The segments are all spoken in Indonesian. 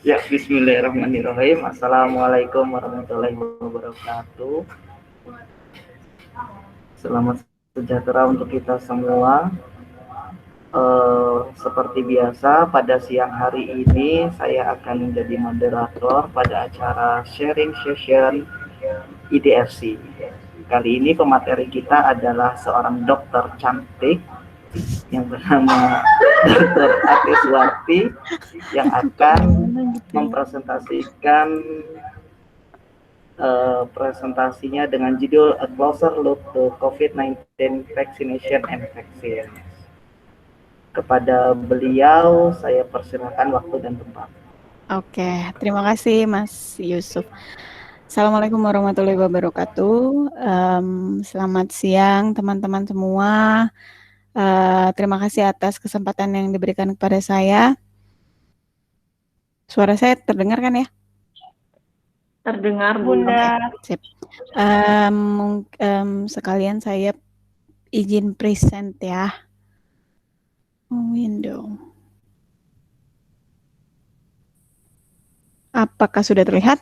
Ya, bismillahirrahmanirrahim. Assalamualaikum warahmatullahi wabarakatuh. Selamat sejahtera untuk kita semua. Seperti biasa, pada siang hari ini saya akan menjadi moderator pada acara sharing session IDFC. Kali ini pemateri kita adalah seorang dokter cantik yang bernama Dr. Atiswati yang akan mempresentasikan presentasinya dengan judul A Closer Look to COVID-19 Vaccination and Vaccines. Kepada beliau saya persilakan waktu dan tempat. Oke, terima kasih Mas Yusuf. Assalamualaikum warahmatullahi wabarakatuh. Selamat siang teman-teman semua. Terima kasih atas kesempatan yang diberikan kepada saya. Suara saya terdengar kan ya? Terdengar, Bunda. Oke, sip. Sekalian saya izin present ya. Window. Apakah sudah terlihat?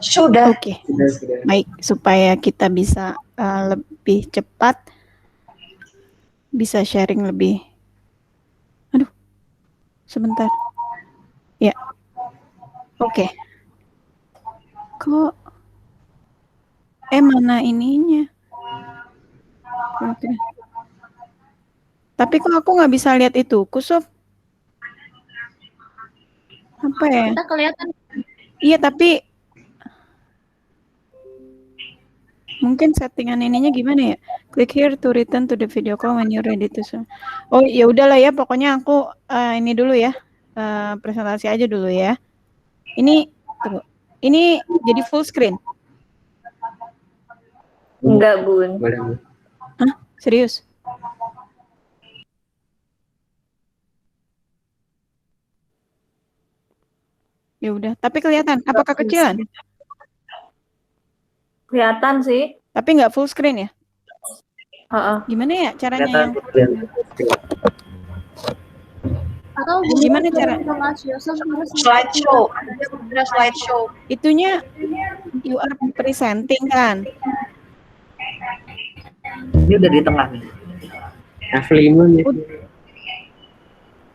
Sudah. Oke. Baik, supaya kita bisa lebih cepat, bisa sharing lebih. Aduh, sebentar. Ya. Oke. Kok mana ininya? Oke. Tapi kok aku nggak bisa lihat itu, Kusuf? Apa ya? Kita kelihatan. Iya, tapi mungkin settingan ininya gimana ya? Click here to return to the video call when you're ready to. Oh, ya udahlah ya, pokoknya aku ini dulu ya. Presentasi aja dulu ya. Ini tunggu. Ini jadi full screen? Enggak, Bun. Hah? Serius? Ya udah, tapi kelihatan. Apakah kecilan? Kelihatan sih. Tapi nggak full screen ya? Gimana ya caranya yang? Atau gimana cara? Slideshow. Ada slideshow. Itunya you are presenting kan? Ini udah di tengah nih. F5 nih.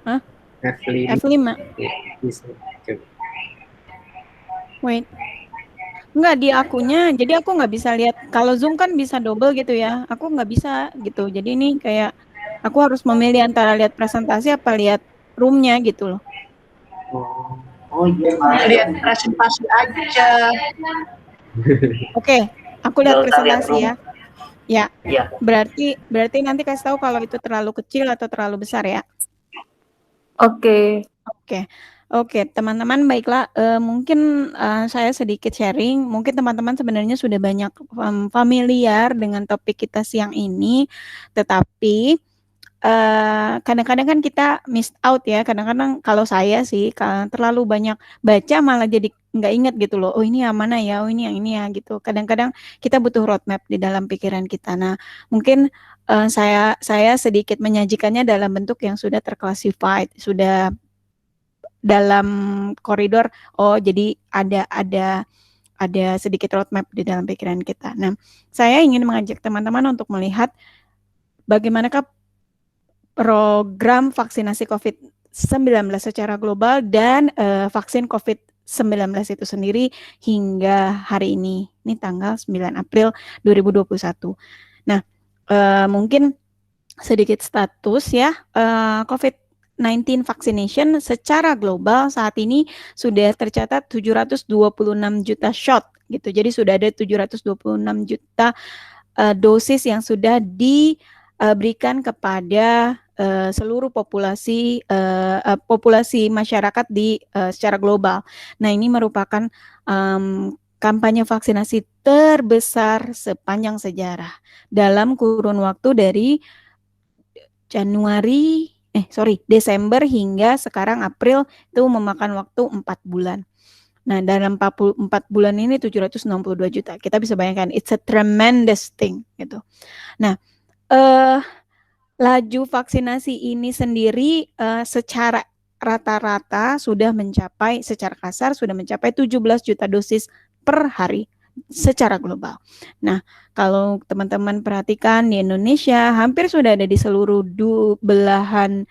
Hah? F5. F5. Bisa. Wait. Enggak, di akunya, jadi aku nggak bisa lihat. Kalau Zoom kan bisa double gitu ya, aku nggak bisa gitu. Jadi ini kayak aku harus memilih antara lihat presentasi apa lihat roomnya gitu loh. Oh iya, lihat presentasi aja. Oke, aku lihat presentasi ya. Ya. Iya. Berarti nanti kasih tahu kalau itu terlalu kecil atau terlalu besar ya. Oke. Oke, teman-teman, baiklah. Mungkin saya sedikit sharing. Mungkin teman-teman sebenarnya sudah banyak familiar dengan topik kita siang ini, tetapi kadang-kadang kan kita miss out ya. Kadang-kadang kalau saya sih terlalu banyak baca malah jadi nggak ingat gitu loh. Oh ini yang mana ya? Oh ini yang ini ya gitu. Kadang-kadang kita butuh roadmap di dalam pikiran kita. Nah, mungkin saya sedikit menyajikannya dalam bentuk yang sudah terklasified, sudah dalam koridor. Oh, jadi ada sedikit roadmap di dalam pikiran kita. Nah, saya ingin mengajak teman-teman untuk melihat bagaimanakah program vaksinasi COVID-19 secara global dan vaksin COVID-19 itu sendiri hingga hari ini. Ini tanggal 9 April 2021. Nah, mungkin sedikit status ya, COVID-19 vaccination secara global saat ini sudah tercatat 726 juta shot gitu. Jadi sudah ada 726 juta dosis yang sudah diberikan kepada seluruh populasi masyarakat di secara global. Nah, ini merupakan kampanye vaksinasi terbesar sepanjang sejarah dalam kurun waktu dari Desember hingga sekarang April, itu memakan waktu 4 bulan. Nah, dalam 4 bulan ini 762 juta. Kita bisa bayangkan, it's a tremendous thing gitu. Nah, laju vaksinasi ini sendiri secara rata-rata sudah mencapai, secara kasar sudah mencapai 17 juta dosis per hari secara global. Nah, kalau teman-teman perhatikan di Indonesia hampir sudah ada di seluruh belahan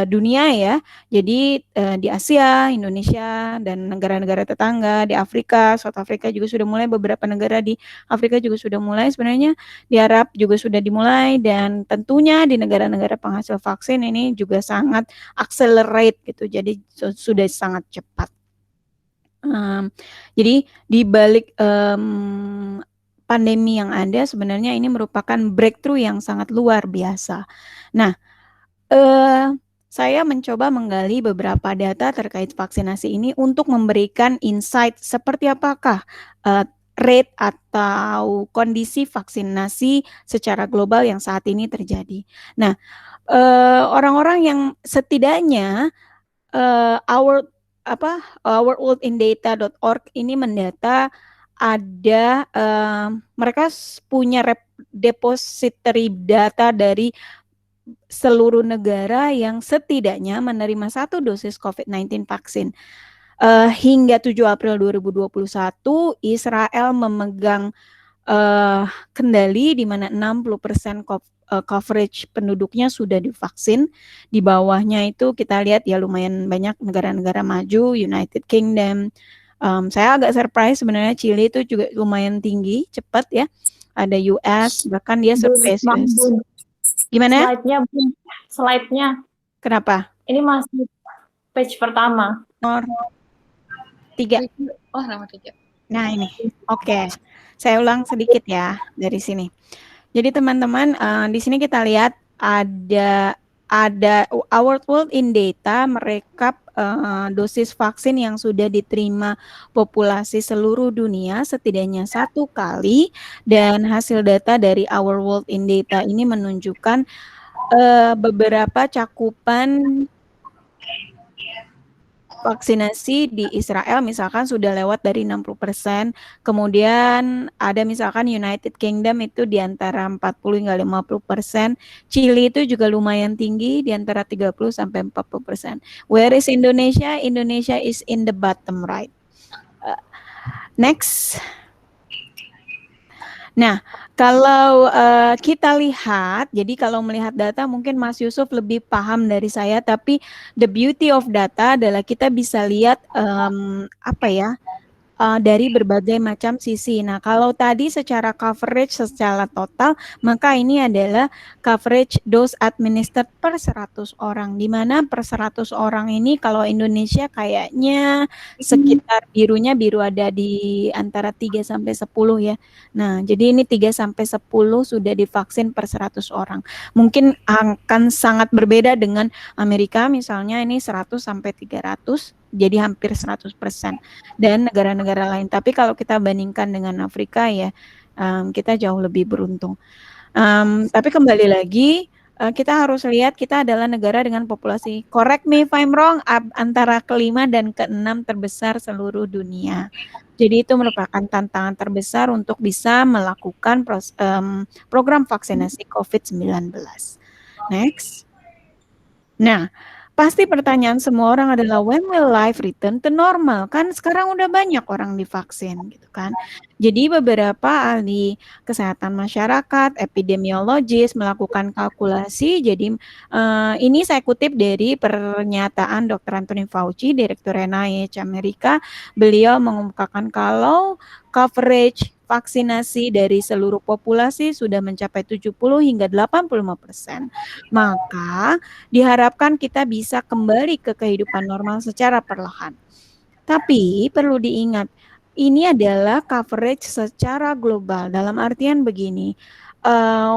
dunia ya. Jadi di Asia, Indonesia, dan negara-negara tetangga, di Afrika, South Africa juga sudah mulai, beberapa negara di Afrika juga sudah mulai sebenarnya, di Arab juga sudah dimulai, dan tentunya di negara-negara penghasil vaksin ini juga sangat accelerate gitu, jadi sudah sangat cepat. Jadi di balik pandemi yang ada sebenarnya ini merupakan breakthrough yang sangat luar biasa. Nah, saya mencoba menggali beberapa data terkait vaksinasi ini untuk memberikan insight seperti apakah rate atau kondisi vaksinasi secara global yang saat ini terjadi. Nah, orang-orang yang setidaknya ourworldindata.org ini mendata ada mereka punya depository data dari seluruh negara yang setidaknya menerima 1 dosis COVID-19 vaksin. Hingga 7 April 2021, Israel memegang kendali di mana 60% coverage penduduknya sudah divaksin. Di bawahnya itu kita lihat ya lumayan banyak negara-negara maju, United Kingdom. Saya agak surprise sebenarnya Chile itu juga lumayan tinggi, cepat ya. Ada US, bahkan dia surpass US. Gimana? Slide-nya. Kenapa? Ini masih page pertama. Nomor 3. Oh, nomor 3. Nah ini, oke. Saya ulang sedikit ya dari sini. Jadi teman-teman, di sini kita lihat ada Our World in Data merekap dosis vaksin yang sudah diterima populasi seluruh dunia setidaknya 1 kali, dan hasil data dari Our World in Data ini menunjukkan beberapa cakupan vaksinasi di Israel misalkan sudah lewat dari 60%, kemudian ada misalkan United Kingdom itu di antara 40 hingga 50%, Chile itu juga lumayan tinggi di antara 30 sampai 40%. Where is Indonesia? Indonesia is in the bottom right. Next. Nah, kalau kita lihat, jadi kalau melihat data mungkin Mas Yusuf lebih paham dari saya, tapi the beauty of data adalah kita bisa lihat dari berbagai macam sisi. Nah, kalau tadi secara coverage secara total, maka ini adalah coverage dose administered per 100 orang, di mana per 100 orang ini kalau Indonesia kayaknya sekitar biru ada di antara 3 sampai 10 ya. Nah, jadi ini 3 sampai 10 sudah divaksin per 100 orang. Mungkin akan sangat berbeda dengan Amerika misalnya ini 100 sampai 300. Jadi hampir 100% dan negara-negara lain. Tapi kalau kita bandingkan dengan Afrika ya kita jauh lebih beruntung. Tapi kembali lagi kita harus lihat kita adalah negara dengan populasi, correct me if I'm wrong, antara ke-5 dan ke-6 terbesar seluruh dunia. Jadi itu merupakan tantangan terbesar untuk bisa melakukan program vaksinasi COVID-19. Next. Nah, pasti pertanyaan semua orang adalah when will life return to normal? Kan sekarang udah banyak orang divaksin gitu kan. Jadi beberapa ahli kesehatan masyarakat, epidemiologis melakukan kalkulasi. Jadi ini saya kutip dari pernyataan Dr. Anthony Fauci, Direktur NIH Amerika. Beliau mengungkapkan kalau coverage vaksinasi dari seluruh populasi sudah mencapai 70 hingga 85%, maka diharapkan kita bisa kembali ke kehidupan normal secara perlahan. Tapi perlu diingat, ini adalah coverage secara global. Dalam artian begini,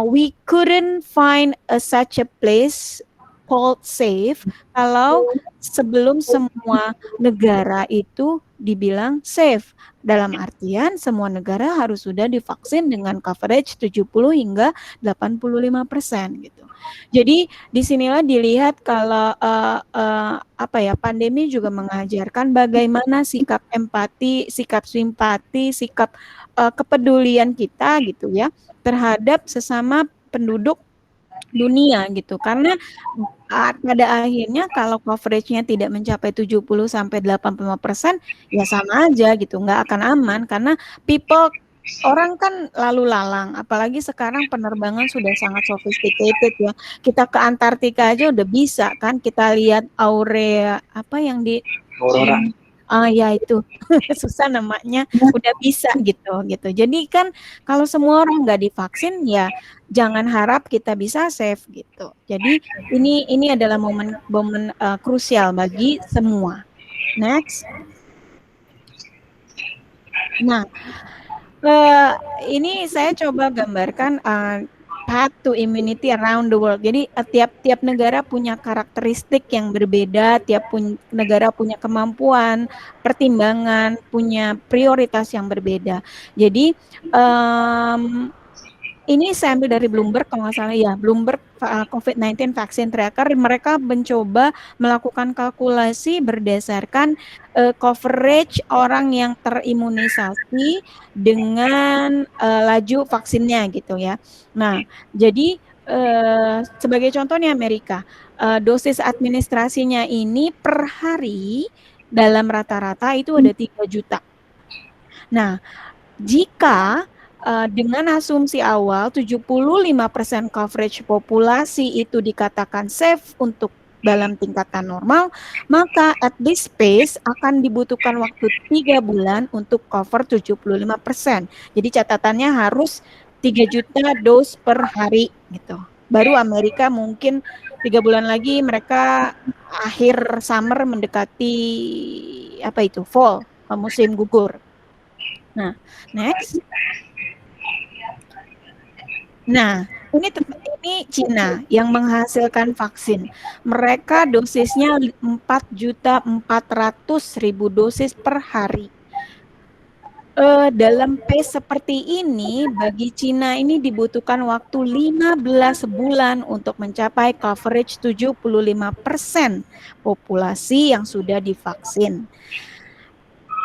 we couldn't find such a place called safe kalau sebelum semua negara itu dibilang safe. Dalam artian semua negara harus sudah divaksin dengan coverage 70 hingga 85% gitu. Jadi disinilah dilihat kalau pandemi juga mengajarkan bagaimana sikap empati, sikap simpati, sikap kepedulian kita gitu ya terhadap sesama penduduk dunia gitu. Karena pada akhirnya kalau coveragenya tidak mencapai 70-85%, ya sama aja gitu, nggak akan aman karena orang kan lalu lalang, apalagi sekarang penerbangan sudah sangat sophisticated ya. Kita ke Antartika aja udah bisa kan, kita lihat aurora apa yang di Aurora. ya itu susah namanya, udah bisa gitu. Jadi kan kalau semua orang nggak divaksin ya jangan harap kita bisa safe gitu. Jadi ini adalah momen krusial bagi semua. Next. Nah, ini saya coba gambarkan path to immunity around the world. Jadi tiap negara punya karakteristik yang berbeda, tiap negara punya kemampuan, pertimbangan, punya prioritas yang berbeda. Jadi ini saya ambil dari Bloomberg kalau nggak salah ya, Bloomberg COVID-19 Vaccine Tracker. Mereka mencoba melakukan kalkulasi berdasarkan coverage orang yang terimunisasi dengan laju vaksinnya gitu ya. Nah, jadi sebagai contoh nih Amerika, dosis administrasinya ini per hari dalam rata-rata itu ada 3 juta. Nah, jika dengan asumsi awal 75% coverage populasi itu dikatakan safe untuk dalam tingkatan normal, maka at this pace akan dibutuhkan waktu 3 bulan untuk cover 75%. Jadi catatannya harus 3 juta dos per hari gitu. Baru Amerika mungkin 3 bulan lagi mereka akhir summer mendekati apa itu fall, musim gugur. Nah, next. Nah, ini Cina yang menghasilkan vaksin. Mereka dosisnya 4.400.000 dosis per hari. Dalam pace seperti ini, bagi Cina ini dibutuhkan waktu 15 bulan untuk mencapai coverage 75% populasi yang sudah divaksin.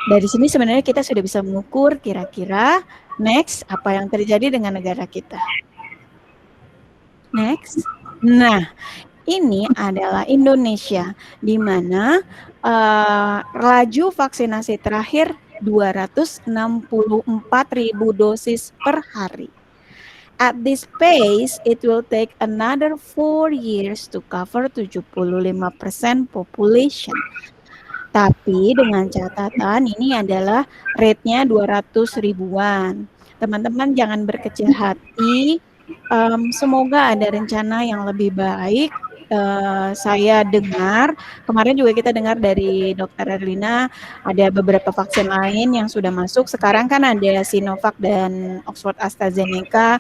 Dari sini sebenarnya kita sudah bisa mengukur kira-kira next apa yang terjadi dengan negara kita. Next. Nah, ini adalah Indonesia, di mana laju vaksinasi terakhir 264.000 dosis per hari. At this pace, it will take another 4 years to cover 75% population. Tapi dengan catatan ini adalah rate-nya 200 ribuan. Teman-teman jangan berkecil hati. Semoga ada rencana yang lebih baik. Saya dengar kemarin juga kita dengar dari Dr. Erlina ada beberapa vaksin lain yang sudah masuk. Sekarang kan ada Sinovac dan Oxford AstraZeneca.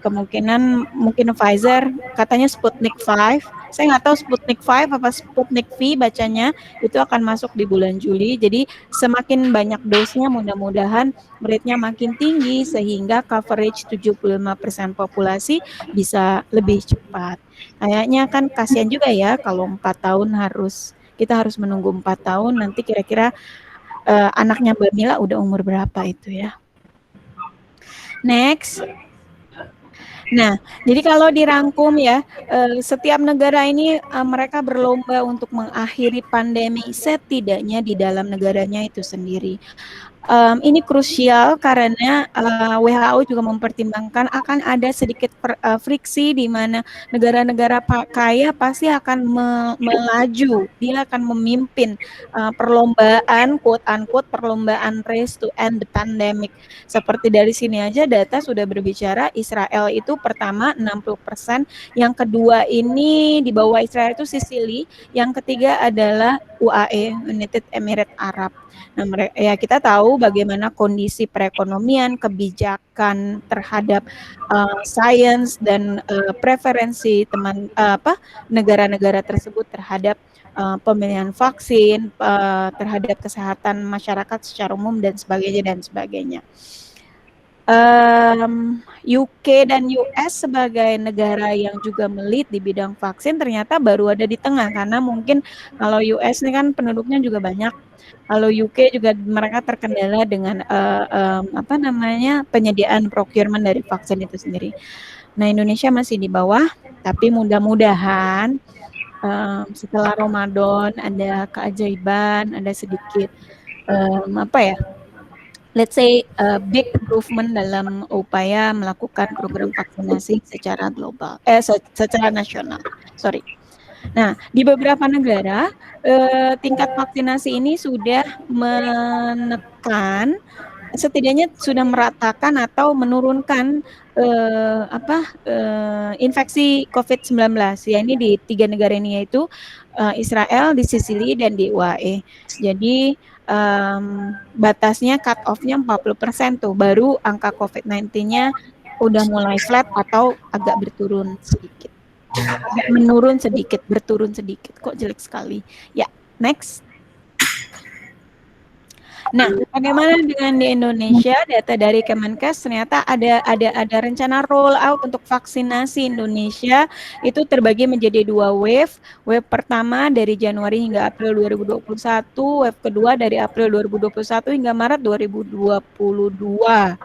Kemungkinan mungkin Pfizer, katanya Sputnik 5. Saya nggak tahu Sputnik 5 apa Sputnik V bacanya, itu akan masuk di bulan Juli. Jadi semakin banyak dosnya mudah-mudahan rate-nya makin tinggi sehingga coverage 75% populasi bisa lebih cepat. Kayaknya kan kasihan juga ya kalau 4 tahun kita harus menunggu 4 tahun, nanti kira-kira anaknya Mbak Mila udah umur berapa itu ya. Next. Nah, jadi kalau dirangkum ya, setiap negara ini mereka berlomba untuk mengakhiri pandemi setidaknya di dalam negaranya itu sendiri. Ini krusial karena WHO juga mempertimbangkan akan ada sedikit friksi di mana negara-negara kaya pasti akan melaju, dia akan memimpin perlombaan quote-unquote perlombaan race to end the pandemic. Seperti dari sini aja data sudah berbicara Israel itu pertama 60%, yang kedua ini di bawah Israel itu Sicily, yang ketiga adalah UAE, United Emirates Arab. Nah, ya kita tahu bagaimana kondisi perekonomian, kebijakan terhadap sains dan preferensi negara-negara tersebut terhadap pemilihan vaksin, terhadap kesehatan masyarakat secara umum dan sebagainya. UK dan US sebagai negara yang juga melit di bidang vaksin ternyata baru ada di tengah, karena mungkin kalau US ini kan penduduknya juga banyak, kalau UK juga mereka terkendala dengan penyediaan procurement dari vaksin itu sendiri. Nah, Indonesia masih di bawah. Tapi mudah-mudahan setelah Ramadan ada keajaiban, ada sedikit let's say big improvement dalam upaya melakukan program vaksinasi secara global, secara nasional. Sorry. Nah, di beberapa negara tingkat vaksinasi ini sudah menekan, setidaknya sudah meratakan atau menurunkan infeksi COVID-19. Ya, ini di 3 negara ini, yaitu Israel, di Sicily, dan di UAE. Jadi batasnya cut off-nya 40% tuh, baru angka COVID-19-nya udah mulai flat atau agak berturun sedikit. Agak menurun sedikit, berturun sedikit. Kok jelek sekali. Ya, next. Nah, bagaimana dengan di Indonesia? Data dari Kemenkes ternyata ada rencana roll out untuk vaksinasi Indonesia itu terbagi menjadi 2 wave. Wave pertama dari Januari hingga April 2021, wave kedua dari April 2021 hingga Maret 2022.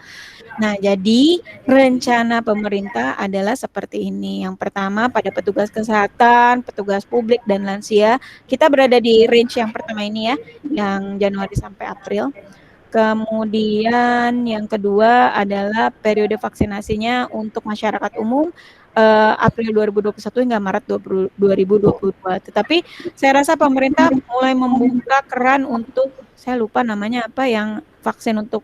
Nah, jadi rencana pemerintah adalah seperti ini. Yang pertama, pada petugas kesehatan, petugas publik, dan lansia, kita berada di range yang pertama ini ya, yang Januari sampai April. Kemudian yang kedua adalah periode vaksinasinya untuk masyarakat umum April 2021 hingga Maret 2022. Tetapi saya rasa pemerintah mulai membuka keran untuk, saya lupa namanya apa, yang vaksin untuk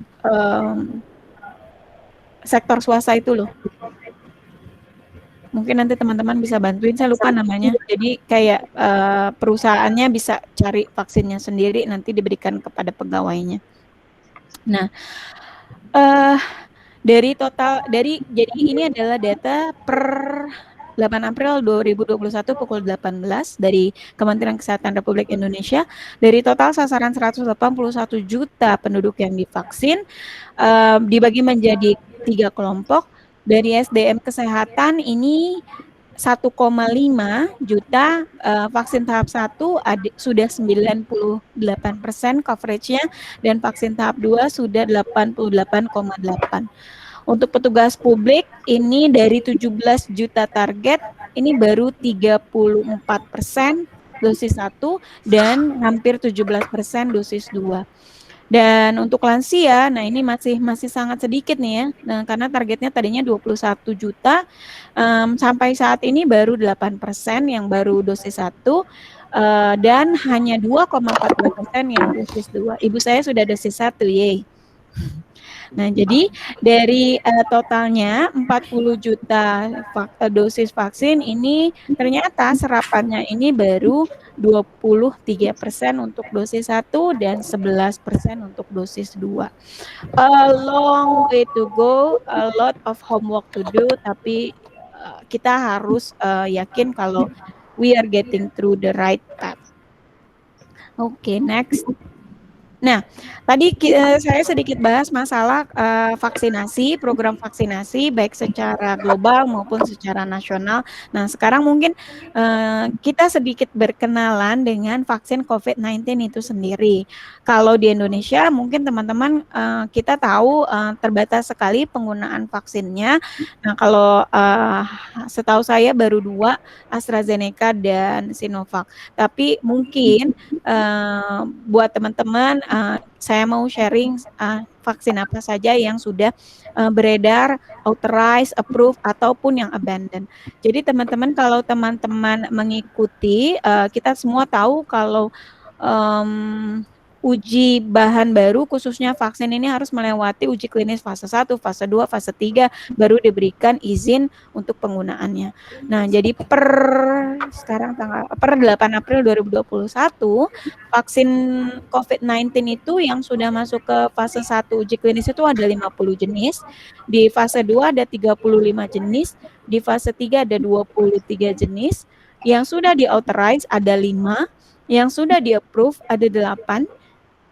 sektor swasta itu loh. Mungkin nanti teman-teman bisa bantuin, saya lupa namanya. Jadi kayak perusahaannya bisa cari vaksinnya sendiri, nanti diberikan kepada pegawainya. Nah, jadi ini adalah data per 8 April 2021 pukul 18 dari Kementerian Kesehatan Republik Indonesia. Dari total sasaran 181 juta penduduk yang divaksin, dibagi menjadi 3 kelompok. Dari SDM kesehatan ini 1,5 juta vaksin tahap 1 sudah 98% coverage-nya, dan vaksin tahap 2 sudah 88,8. Untuk petugas publik ini dari 17 juta target, ini baru 34% dosis 1 dan hampir 17% dosis 2. Dan untuk lansia, nah ini masih sangat sedikit nih ya, nah, karena targetnya tadinya 21 juta, sampai saat ini baru 8% yang baru dosis 1, dan hanya 2,42% yang dosis 2. Ibu saya sudah dosis 1, yeay. Nah, jadi dari totalnya 40 juta dosis vaksin ini, ternyata serapannya ini baru 23% untuk dosis 1 dan 11% untuk dosis 2. A long way to go, a lot of homework to do, tapi kita harus yakin kalau we are getting through the right path. Oke, next. Nah, tadi saya sedikit bahas masalah vaksinasi, program vaksinasi baik secara global maupun secara nasional. Nah, sekarang mungkin kita sedikit berkenalan dengan vaksin COVID-19 itu sendiri. Kalau di Indonesia mungkin teman-teman kita tahu terbatas sekali penggunaan vaksinnya. Nah, kalau setahu saya baru 2, AstraZeneca dan Sinovac. Tapi mungkin buat teman-teman, saya mau sharing vaksin apa saja yang sudah beredar, authorized, approved, ataupun yang abandoned. Jadi teman-teman, kalau teman-teman mengikuti, kita semua tahu kalau uji bahan baru khususnya vaksin ini harus melewati uji klinis fase 1, fase 2, fase 3 baru diberikan izin untuk penggunaannya. Nah, jadi per 8 April 2021 vaksin COVID-19 itu yang sudah masuk ke fase 1 uji klinis itu ada 50 jenis, di fase 2 ada 35 jenis, di fase 3 ada 23 jenis, yang sudah di-authorize ada 5, yang sudah di-approve ada 8,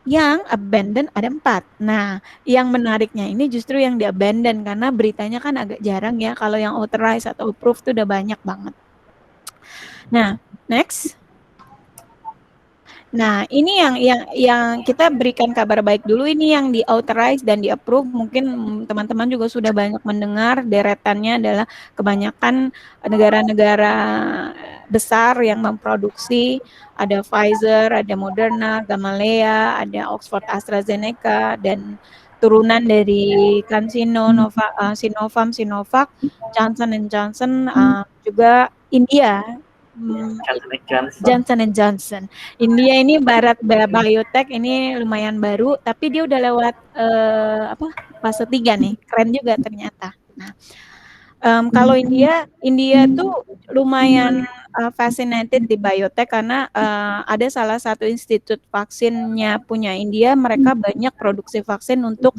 yang abandon ada 4. Nah, yang menariknya ini justru yang di-abandon, karena beritanya kan agak jarang ya, kalau yang authorized atau approved itu udah banyak banget. Nah, next. Nah, ini yang kita berikan kabar baik dulu, ini yang di-authorize dan di-approve. Mungkin teman-teman juga sudah banyak mendengar deretannya adalah kebanyakan negara-negara besar yang memproduksi, ada Pfizer, ada Moderna, Gamaleya, ada Oxford AstraZeneca, dan turunan dari CanSino, Sinovac, Johnson Johnson, juga India, Johnson Johnson. India ini Bharat Biotech ini lumayan baru, tapi dia udah lewat fase 3 nih, keren juga ternyata. Nah, kalau India tuh lumayan fascinated di biotech karena ada salah satu institut vaksinnya punya India, mereka banyak produksi vaksin untuk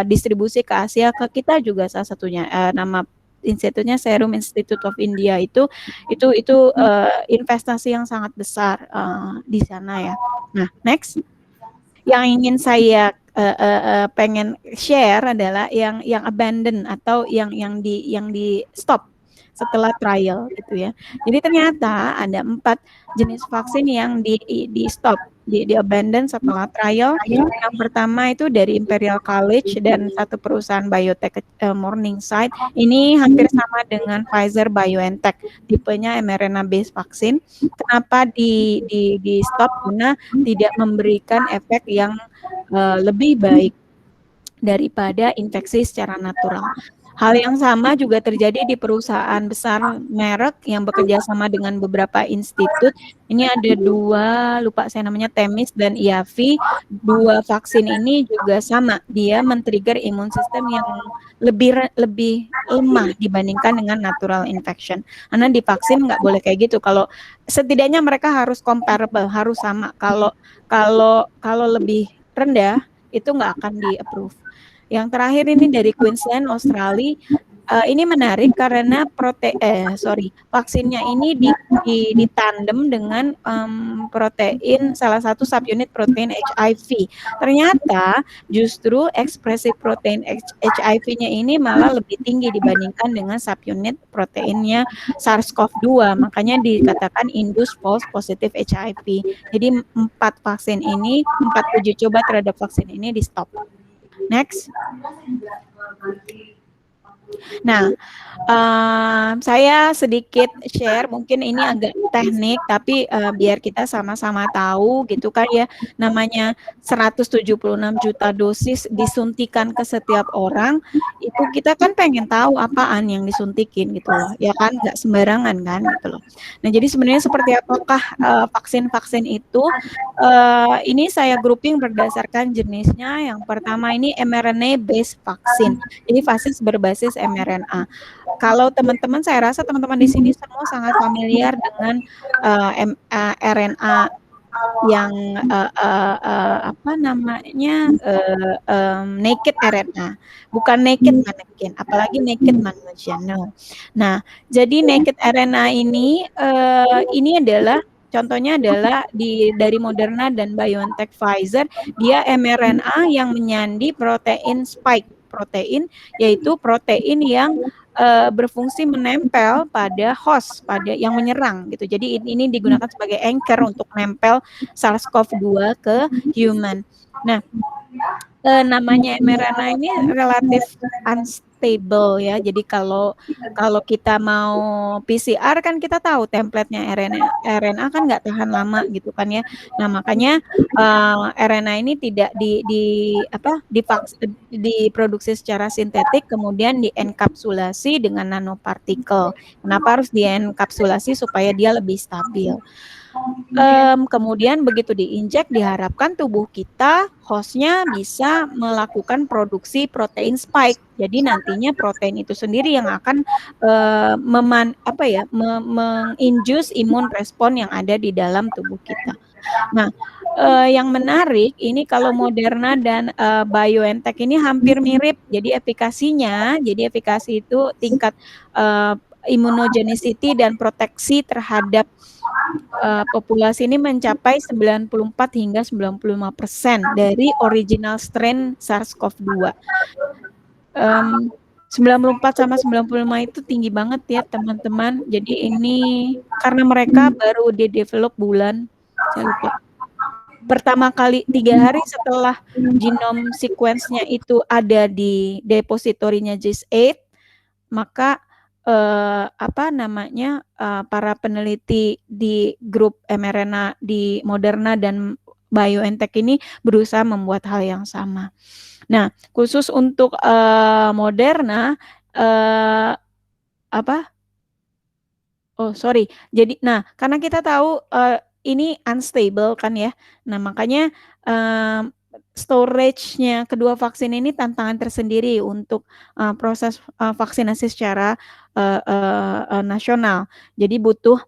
distribusi ke Asia, ke kita juga salah satunya. Nama institutnya Serum Institute of India itu investasi yang sangat besar di sana ya. Nah, next yang ingin saya pengen share adalah yang abandon atau yang di stop setelah trial gitu ya. Jadi ternyata ada 4 jenis vaksin yang di stop, di abandon setelah trial. Yang pertama itu dari Imperial College dan satu perusahaan biotech Morningside. Ini hampir sama dengan Pfizer BioNTech, tipenya mRNA based vaksin. Kenapa di stop? Karena tidak memberikan efek yang lebih baik daripada infeksi secara natural. Hal yang sama juga terjadi di perusahaan besar merek yang bekerja sama dengan beberapa institut. Ini ada 2, lupa saya namanya, Themis dan IAVI. 2 vaksin ini juga sama, dia men-trigger imun sistem yang lebih lemah dibandingkan dengan natural infection. Karena di vaksin nggak boleh kayak gitu. Kalau setidaknya mereka harus comparable, harus sama. Kalau lebih rendah itu nggak akan di-approve. Yang terakhir ini dari Queensland, Australia. Ini menarik karena vaksinnya ini ditandem dengan protein, salah satu subunit protein HIV. Ternyata justru ekspresi protein HIV-nya ini malah lebih tinggi dibandingkan dengan subunit proteinnya SARS-CoV-2. Makanya dikatakan induced false positive HIV. Jadi 4 uji coba terhadap vaksin ini di stop. Next. Nah, saya sedikit share, mungkin ini agak teknik, tapi biar kita sama-sama tahu gitu kan ya, namanya 176 juta dosis disuntikan ke setiap orang, itu kita kan pengen tahu apaan yang disuntikin gitu loh, ya kan, nggak sembarangan kan gitu loh. Nah, jadi sebenarnya seperti apakah vaksin-vaksin itu, ini saya grouping berdasarkan jenisnya. Yang pertama ini mRNA based vaksin, jadi vaksin berbasis mRNA. Kalau teman-teman, saya rasa teman-teman di sini semua sangat familiar dengan RNA yang apa namanya naked RNA, bukan naked mannequin, apalagi naked manusia. No. Nah, jadi naked RNA ini adalah contohnya adalah dari Moderna dan BioNTech Pfizer, dia mRNA yang menyandi protein spike protein, yaitu protein yang berfungsi menempel pada host, pada yang menyerang gitu. Jadi ini digunakan sebagai anchor untuk nempel SARS-CoV-2 ke human. Nah, namanya mRNA ini relatif unstable ya. Jadi kalau kita mau PCR kan kita tahu template-nya RNA kan nggak tahan lama gitu kan ya. Nah, makanya RNA ini tidak diproduksi secara sintetik, kemudian dienkapsulasi dengan nanopartikel. Kenapa harus dienkapsulasi? Supaya dia lebih stabil. Kemudian begitu diinjek, diharapkan tubuh kita, hostnya bisa melakukan produksi protein spike. Jadi nantinya protein itu sendiri yang akan menginduce imun respon yang ada di dalam tubuh kita. Nah, yang menarik ini kalau Moderna dan BioNTech ini hampir mirip. Jadi efikasi itu tingkat immunogenicity dan proteksi terhadap populasi ini mencapai 94 hingga 95% dari original strain SARS-CoV-2. 94 sama 95 itu tinggi banget ya teman-teman. Jadi ini karena mereka baru di-develop bulan, saya lupa, pertama kali 3 hari setelah genome sequence-nya itu ada di depositorinya GIS8, maka para peneliti di grup mRNA di Moderna dan BioNTech ini berusaha membuat hal yang sama. Nah, khusus untuk Moderna Jadi, karena kita tahu ini unstable kan ya. Nah, makanya storage-nya kedua vaksin ini tantangan tersendiri untuk proses vaksinasi secara nasional. Jadi butuh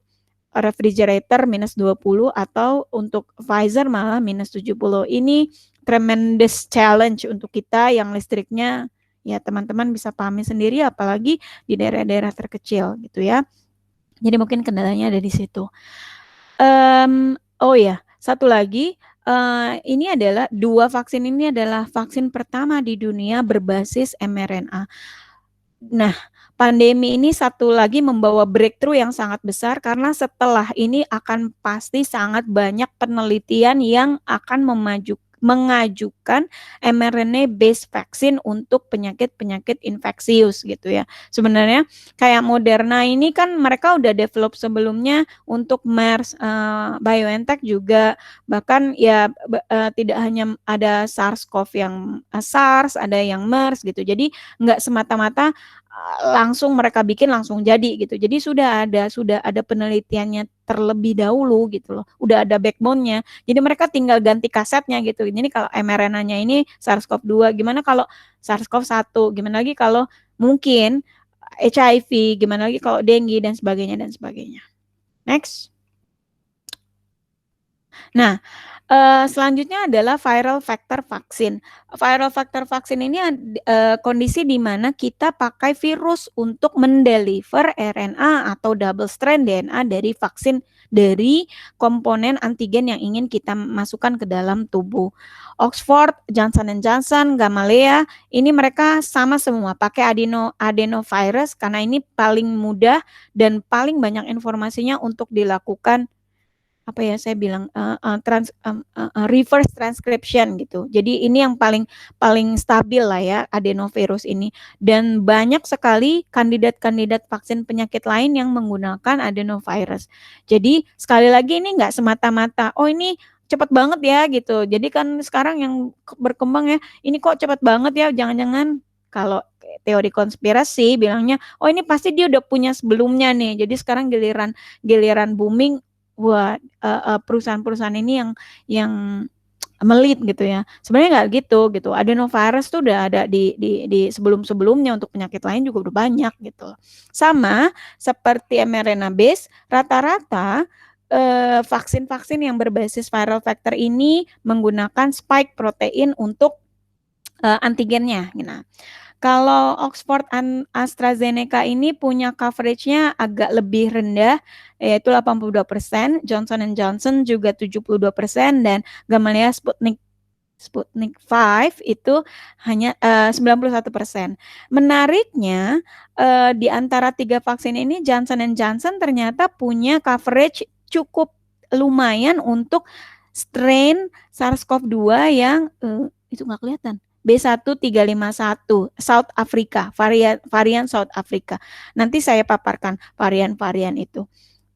refrigerator -20 atau untuk Pfizer malah -70. Ini tremendous challenge untuk kita yang listriknya ya teman-teman bisa pahami sendiri, apalagi di daerah-daerah terkecil gitu ya. Jadi mungkin kendalanya ada di situ. Satu lagi, ini adalah 2 vaksin ini adalah vaksin pertama di dunia berbasis mRNA. Nah, pandemi ini satu lagi membawa breakthrough yang sangat besar karena setelah ini akan pasti sangat banyak penelitian yang akan mengajukan mRNA based vaksin untuk penyakit-penyakit infeksius gitu ya. Sebenarnya kayak Moderna ini kan mereka udah develop sebelumnya untuk MERS, BioNTech juga, bahkan ya tidak hanya ada SARS-CoV yang SARS, ada yang MERS gitu. Jadi nggak semata-mata langsung mereka bikin langsung jadi gitu. Jadi sudah ada penelitiannya terlebih dahulu gitu loh. Udah ada backbone-nya. Jadi mereka tinggal ganti kasetnya gitu. Ini kalau mRNA-nya ini SARS-CoV-2, gimana kalau SARS-CoV-1, gimana lagi kalau mungkin HIV, gimana lagi kalau dengue dan sebagainya dan sebagainya. Next. Nah, selanjutnya adalah viral vector vaksin. Viral vector vaksin ini kondisi di mana kita pakai virus untuk mendeliver RNA atau double strand DNA dari vaksin dari komponen antigen yang ingin kita masukkan ke dalam tubuh. Oxford, Johnson & Johnson, Gamaleya, ini mereka sama semua pakai adenovirus karena ini paling mudah dan paling banyak informasinya untuk dilakukan reverse transcription gitu. Jadi ini yang paling stabil lah ya adenovirus ini, dan banyak sekali kandidat-kandidat vaksin penyakit lain yang menggunakan adenovirus. Jadi sekali lagi ini nggak semata-mata ini cepat banget ya gitu. Jadi kan sekarang yang berkembang ya, ini kok cepat banget ya, jangan-jangan kalau teori konspirasi bilangnya ini pasti dia udah punya sebelumnya nih. Jadi sekarang giliran booming, buat perusahaan-perusahaan ini yang melit gitu ya. Sebenarnya nggak gitu. Adenovirus tuh udah ada di sebelum-sebelumnya, untuk penyakit lain juga udah banyak gitu. Sama seperti mRNA base, rata-rata vaksin-vaksin yang berbasis viral vector ini menggunakan spike protein untuk antigennya. Nah, kalau Oxford AstraZeneca ini punya coveragenya agak lebih rendah, yaitu 82%, Johnson & Johnson juga 72%, dan Gamaleya Sputnik 5 itu hanya 91%. Menariknya, di antara 3 vaksin ini Johnson & Johnson ternyata punya coverage cukup lumayan untuk strain SARS-CoV-2 yang itu nggak kelihatan. B1351 South Africa, varian South Africa. Nanti saya paparkan varian-varian itu.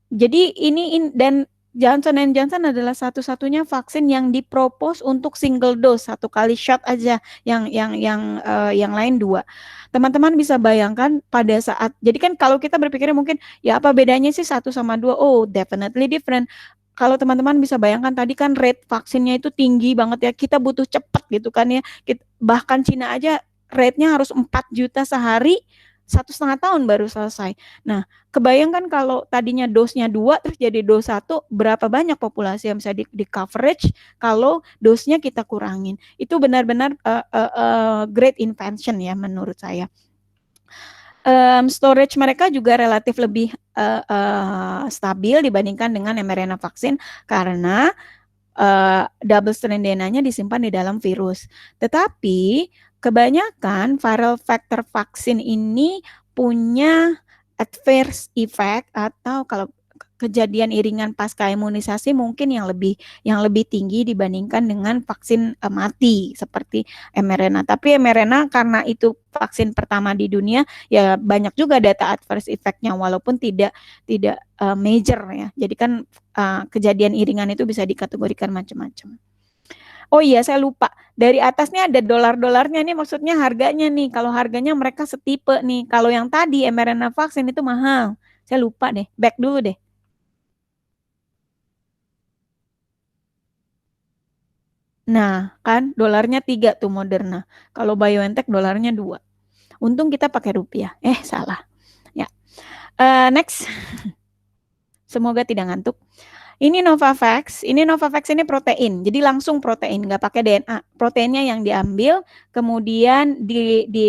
Jadi ini dan Johnson & Johnson adalah satu-satunya vaksin yang dipropose untuk single dose, 1 kali shot aja. Yang lain 2. Teman-teman bisa bayangkan pada saat, jadi kan kalau kita berpikir mungkin ya apa bedanya sih 1 sama 2? Oh, definitely different. Kalau teman-teman bisa bayangkan tadi kan rate vaksinnya itu tinggi banget ya, kita butuh cepat gitu kan ya. Bahkan Cina aja rate-nya harus 4 juta sehari, 1,5 tahun baru selesai. Nah, kebayangkan kalau tadinya dosnya 2 terus jadi dos 1, berapa banyak populasi yang bisa di coverage kalau dosnya kita kurangin. Itu benar-benar great invention ya menurut saya. Storage mereka juga relatif lebih stabil dibandingkan dengan mRNA vaksin karena double strand DNA-nya disimpan di dalam virus. Tetapi kebanyakan viral vector vaksin ini punya adverse effect, atau kalau kejadian iringan pasca imunisasi mungkin yang lebih tinggi dibandingkan dengan vaksin mati seperti mRNA. Tapi mRNA karena itu vaksin pertama di dunia, ya banyak juga data adverse effect-nya walaupun tidak major ya. Jadi kan kejadian iringan itu bisa dikategorikan macam-macam. Oh iya, saya lupa. Dari atasnya ada dolar-dolarnya nih, maksudnya harganya nih. Kalau harganya mereka setipe nih. Kalau yang tadi mRNA vaksin itu mahal. Saya lupa deh. Back dulu deh. Nah, kan dolarnya 3 tuh Moderna. Kalau BioNTech dolarnya 2. Untung kita pakai rupiah. Salah. Ya. Next. Semoga tidak ngantuk. Ini Novavax ini protein. Jadi langsung protein, nggak pakai DNA. Proteinnya yang diambil, kemudian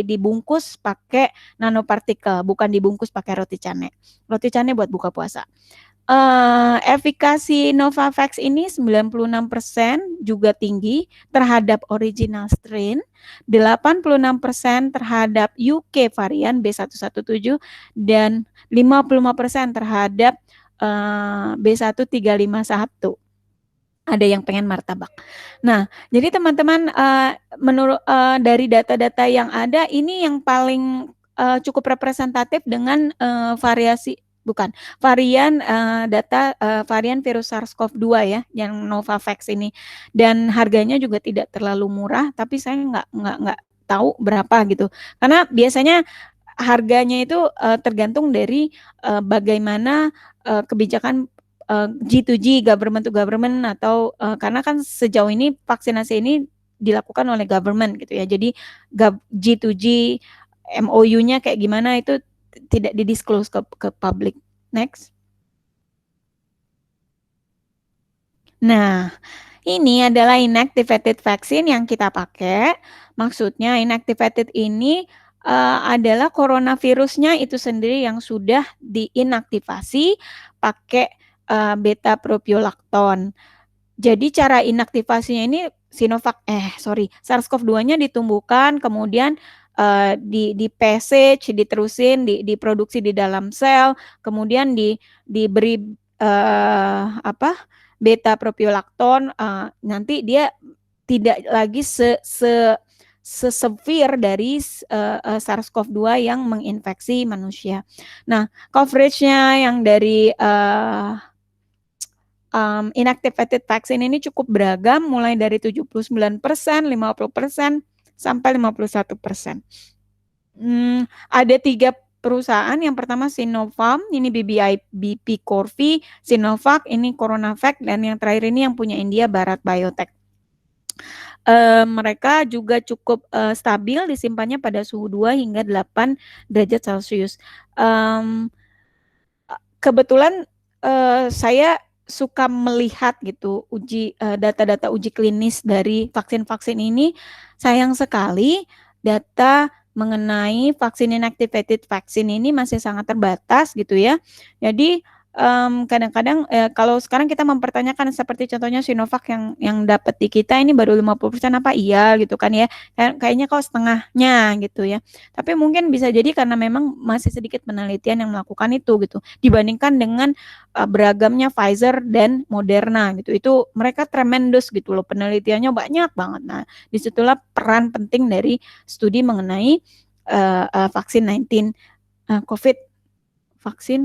dibungkus pakai nanopartikel, bukan dibungkus pakai roti canai. Roti canai buat buka puasa. Efikasi Novavax ini 96% juga tinggi terhadap original strain, 86% terhadap UK varian B117, dan 55% terhadap B1351. Ada yang pengen martabak. Nah, jadi teman-teman, menurut dari data-data yang ada, ini yang paling cukup representatif dengan varian varian virus SARS-CoV-2 ya, yang Novavax ini. Dan harganya juga tidak terlalu murah, tapi saya nggak tahu berapa gitu. Karena biasanya harganya itu tergantung dari bagaimana kebijakan G2G, government to government, atau karena kan sejauh ini vaksinasi ini dilakukan oleh government gitu ya. Jadi G2G MOU-nya kayak gimana itu tidak didisclose ke publik. Next. Nah, ini adalah inactivated vaksin yang kita pakai. Maksudnya inactivated ini adalah coronavirusnya itu sendiri yang sudah diinaktivasi pakai beta propiolakton. Jadi cara inaktivasinya ini SARS-CoV-2-nya ditumbuhkan, kemudian di passage, diterusin, diproduksi di dalam sel, kemudian diberi beta propiolakton, nanti dia tidak lagi severe dari SARS-CoV-2 yang menginfeksi manusia. Nah, coveragenya yang dari inactivated vaksin ini cukup beragam, mulai dari 79%, 50%, sampai 51%. Ada 3 perusahaan. Yang pertama Sinopharm, ini BP Corvi, Sinovac, ini CoronaVac, dan yang terakhir ini yang punya India, Bharat Biotech. Mereka juga cukup stabil, disimpannya pada suhu 2 hingga 8 derajat Celcius. Kebetulan saya suka melihat gitu data-data uji klinis dari vaksin-vaksin ini. Sayang sekali data mengenai vaksin inactivated vaksin ini masih sangat terbatas gitu ya. Jadi kadang-kadang kalau sekarang kita mempertanyakan seperti contohnya Sinovac yang dapat di kita ini baru 50% apa iya gitu kan ya. Kayaknya kok setengahnya gitu ya. Tapi mungkin bisa jadi karena memang masih sedikit penelitian yang melakukan itu gitu. Dibandingkan dengan beragamnya Pfizer dan Moderna gitu. Itu mereka tremendous gitu loh, penelitiannya banyak banget. Nah, disitulah peran penting dari studi mengenai vaksin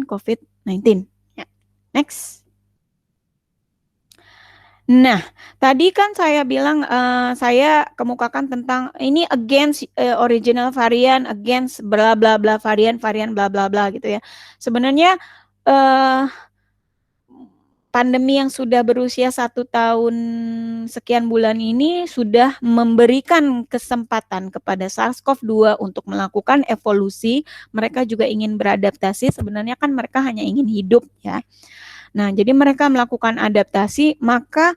COVID-19. Next. Nah, tadi kan saya bilang saya kemukakan tentang ini against original varian, against bla bla bla varian bla bla bla gitu ya. Sebenarnya pandemi yang sudah berusia 1 tahun sekian bulan ini sudah memberikan kesempatan kepada SARS-CoV-2 untuk melakukan evolusi. Mereka juga ingin beradaptasi. Sebenarnya kan mereka hanya ingin hidup ya. Nah, jadi mereka melakukan adaptasi, maka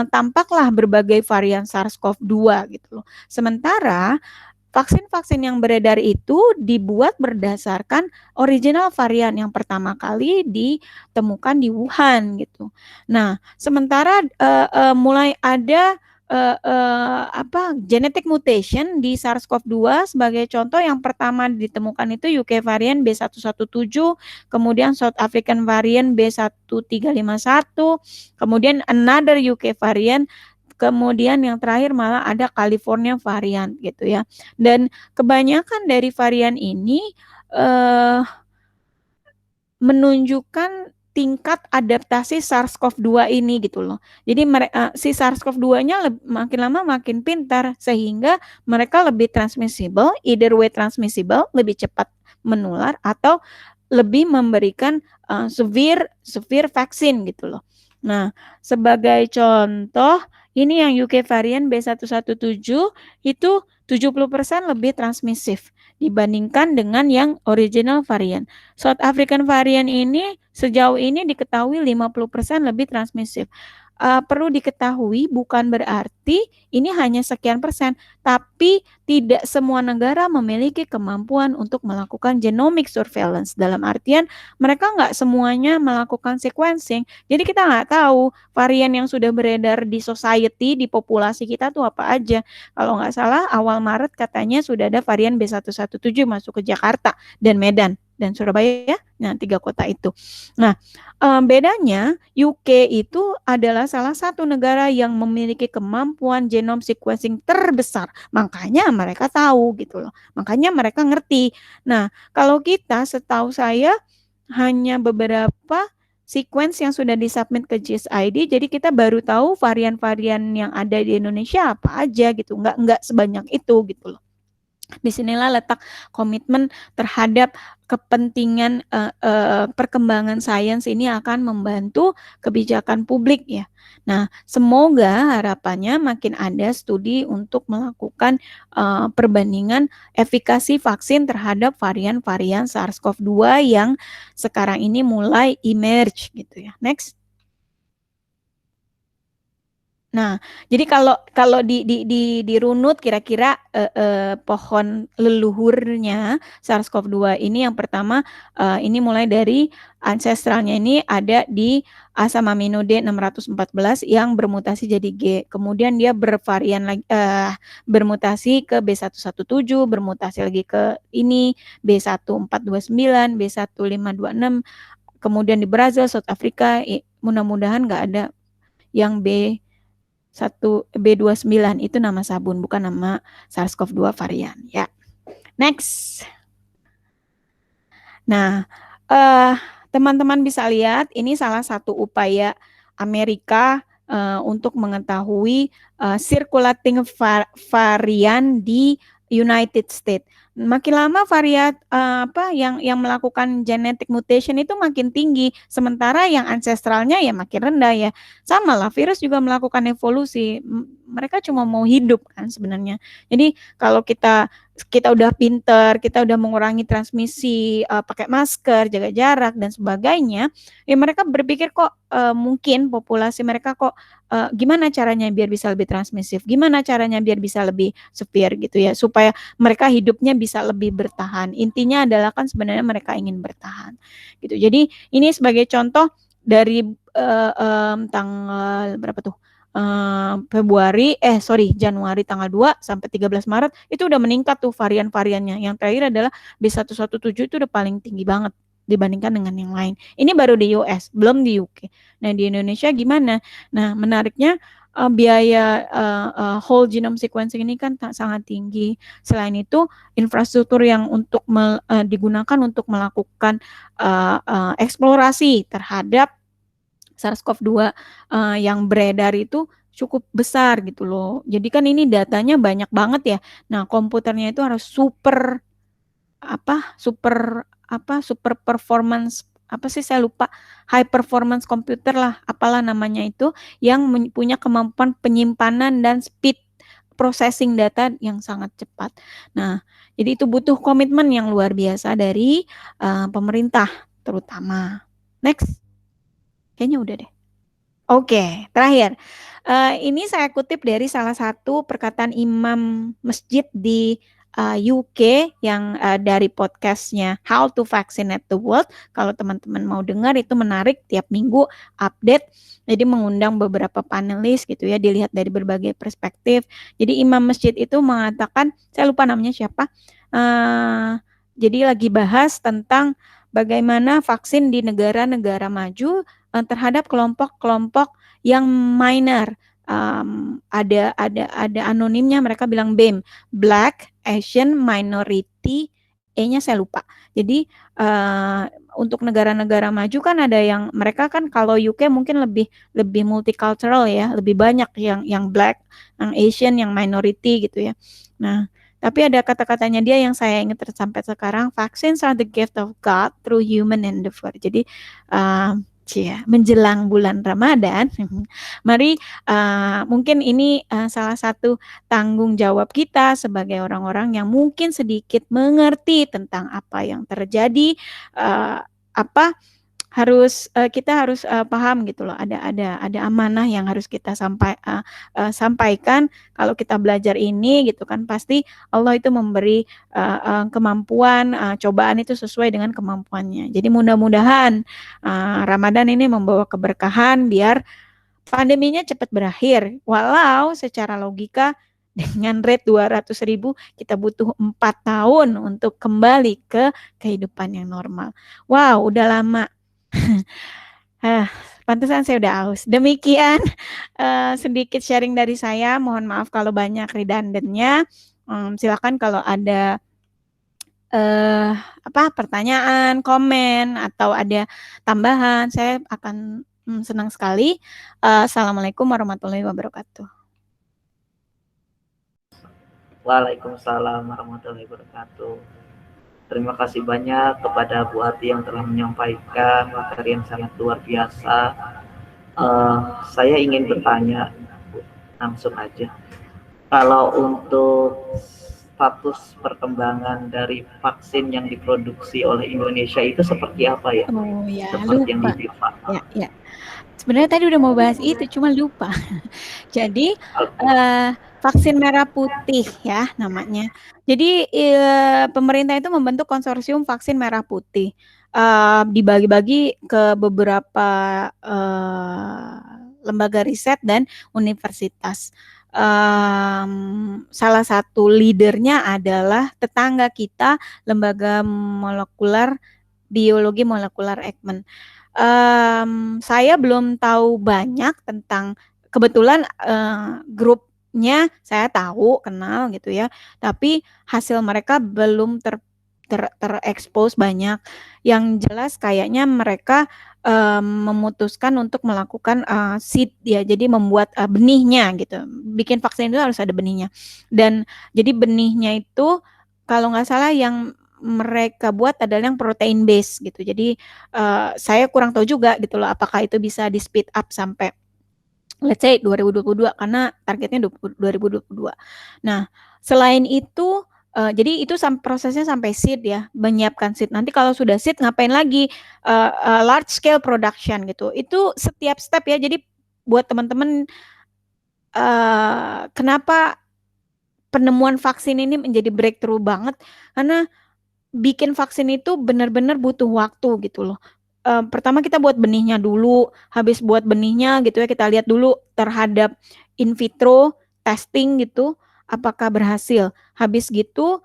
tampaklah berbagai varian SARS-CoV-2 gitu loh. Sementara vaksin-vaksin yang beredar itu dibuat berdasarkan original varian yang pertama kali ditemukan di Wuhan gitu. Nah, sementara mulai ada genetic mutation di SARS-CoV-2 sebagai contoh yang pertama ditemukan itu UK varian B117, kemudian South African varian B1351, kemudian another UK varian, kemudian yang terakhir malah ada California varian gitu ya. Dan kebanyakan dari varian ini menunjukkan tingkat adaptasi SARS-CoV-2 ini gitu loh. Jadi si SARS-CoV-2-nya makin lama makin pintar sehingga mereka lebih transmissible, either way transmissible, lebih cepat menular atau lebih memberikan severe vaksin gitu loh. Nah, sebagai contoh ini yang UK varian B117 itu 70% lebih transmisif dibandingkan dengan yang original varian. South African varian ini sejauh ini diketahui 50% lebih transmisif. Perlu diketahui bukan berarti ini hanya sekian persen, tapi tidak semua negara memiliki kemampuan untuk melakukan genomic surveillance. Dalam artian mereka nggak semuanya melakukan sequencing. Jadi kita nggak tahu varian yang sudah beredar di society, di populasi kita tuh apa aja. Kalau nggak salah awal Maret katanya sudah ada varian B117 masuk ke Jakarta dan Medan dan Surabaya, nah 3 kota itu. Nah, bedanya UK itu adalah salah satu negara yang memiliki kemampuan genome sequencing terbesar, makanya mereka tahu gitu loh, makanya mereka ngerti. Nah, kalau kita setahu saya hanya beberapa sequence yang sudah disubmit ke GSID, jadi kita baru tahu varian-varian yang ada di Indonesia apa aja gitu, nggak sebanyak itu gitu loh. Disinilah letak komitmen terhadap kepentingan perkembangan sains ini akan membantu kebijakan publik ya. Nah, semoga harapannya makin ada studi untuk melakukan perbandingan efikasi vaksin terhadap varian-varian SARS-CoV-2 yang sekarang ini mulai emerge gitu ya. Next. Nah, jadi kalau dirunut kira-kira pohon leluhurnya SARS-CoV-2 ini yang pertama ini mulai dari ancestralnya ini ada di asam amino D614 yang bermutasi jadi G. Kemudian dia bervarian lagi bermutasi ke B117, bermutasi lagi ke ini B1429, B1526. Kemudian di Brazil, South Africa, mudah-mudahan nggak ada yang B29 itu nama sabun, bukan nama SARS-CoV-2 varian ya. Next. Nah, teman-teman bisa lihat ini salah satu upaya Amerika untuk mengetahui circulating varian di United States. Makin lama varian yang melakukan genetic mutation itu makin tinggi, sementara yang ancestralnya ya makin rendah ya. Sama lah, virus juga melakukan evolusi. Mereka cuma mau hidup kan sebenarnya. Jadi kalau kita udah pinter, kita udah mengurangi transmisi, pakai masker, jaga jarak dan sebagainya, ya mereka berpikir kok mungkin populasi mereka kok gimana caranya biar bisa lebih transmisif, gimana caranya biar bisa lebih severe gitu ya, supaya mereka hidupnya bisa lebih bertahan. Intinya adalah kan sebenarnya mereka ingin bertahan gitu. Jadi ini sebagai contoh dari tanggal berapa tuh? Januari tanggal 2 sampai 13 Maret itu udah meningkat tuh varian-variannya. Yang terakhir adalah B117 itu udah paling tinggi banget dibandingkan dengan yang lain. Ini baru di US, belum di UK. Nah, di Indonesia gimana? Nah, menariknya biaya whole genome sequencing ini kan sangat tinggi. Selain itu, infrastruktur yang digunakan untuk melakukan eksplorasi terhadap SARS-CoV-2 yang beredar itu cukup besar gitu loh. Jadi kan ini datanya banyak banget ya. Nah, komputernya itu harus super performance, saya lupa, high performance computer lah, apalah namanya itu, yang punya kemampuan penyimpanan dan speed processing data yang sangat cepat. Nah, jadi itu butuh komitmen yang luar biasa dari pemerintah terutama. Next. Kayaknya udah deh. Oke, terakhir. Ini saya kutip dari salah satu perkataan imam masjid di UK yang dari podcastnya How to Vaccinate the World. Kalau teman-teman mau dengar itu menarik, tiap minggu update. Jadi mengundang beberapa panelis gitu ya, dilihat dari berbagai perspektif. Jadi imam masjid itu mengatakan, saya lupa namanya siapa. Jadi lagi bahas tentang bagaimana vaksin di negara-negara maju terhadap kelompok-kelompok yang minor. Ada anonimnya, mereka bilang BAME, Black Asian Minority, E-nya saya lupa. Jadi untuk negara-negara maju kan ada yang mereka kan, kalau UK mungkin lebih multicultural ya, lebih banyak yang Black, yang Asian, yang minority gitu ya. Nah, tapi ada kata-katanya dia yang saya ingat sampai sekarang, vaccines are the gift of God through human endeavor. Jadi menjelang bulan Ramadan, mari mungkin ini salah satu tanggung jawab kita sebagai orang-orang yang mungkin sedikit mengerti tentang apa yang terjadi, kita harus paham gitu loh, ada amanah yang harus kita sampaikan. Kalau kita belajar ini gitu kan, pasti Allah itu memberi kemampuan, cobaan itu sesuai dengan kemampuannya. Jadi mudah-mudahan Ramadan ini membawa keberkahan biar pandeminya cepat berakhir. Walau secara logika dengan rate 200.000 kita butuh 4 tahun untuk kembali ke kehidupan yang normal. Wow, udah lama. Pantesan saya udah aus. Demikian sedikit sharing dari saya. Mohon maaf kalau banyak redundannya. Silakan kalau ada pertanyaan, komen, atau ada tambahan, saya akan senang sekali. Assalamualaikum warahmatullahi wabarakatuh. Waalaikumsalam warahmatullahi wabarakatuh. Terima kasih banyak kepada Bu Ati yang telah menyampaikan materi yang sangat luar biasa. Saya ingin bertanya langsung aja. Kalau untuk status perkembangan dari vaksin yang diproduksi oleh Indonesia itu seperti apa ya? Oh ya, seperti yang lupa. di Viva. Ya. Sebenarnya tadi udah mau bahas itu, cuma lupa. Jadi vaksin merah putih ya namanya. Jadi pemerintah itu membentuk konsorsium vaksin merah putih, dibagi-bagi ke beberapa lembaga riset dan universitas. Salah satu leadernya adalah tetangga kita, Lembaga Biologi Molekuler Eijkman. Saya belum tahu banyak tentang, kebetulan grupnya saya tahu, kenal gitu ya, tapi hasil mereka belum terekspos banyak. Yang jelas kayaknya mereka memutuskan untuk melakukan seed ya, jadi membuat benihnya gitu. Bikin vaksin itu harus ada benihnya, dan jadi benihnya itu kalau nggak salah yang mereka buat adalah yang protein base gitu. Jadi saya kurang tahu juga gitu loh, apakah itu bisa di speed up sampai let's say 2022 karena targetnya 2022. Nah, selain itu jadi itu prosesnya sampai seed ya, menyiapkan seed. Nanti kalau sudah seed ngapain lagi? Large scale production gitu. Itu setiap step ya. Jadi buat teman-teman, kenapa penemuan vaksin ini menjadi breakthrough banget, karena bikin vaksin itu benar-benar butuh waktu gitu loh. Pertama kita buat benihnya dulu, habis buat benihnya gitu ya, kita lihat dulu terhadap in vitro testing gitu, apakah berhasil. Habis gitu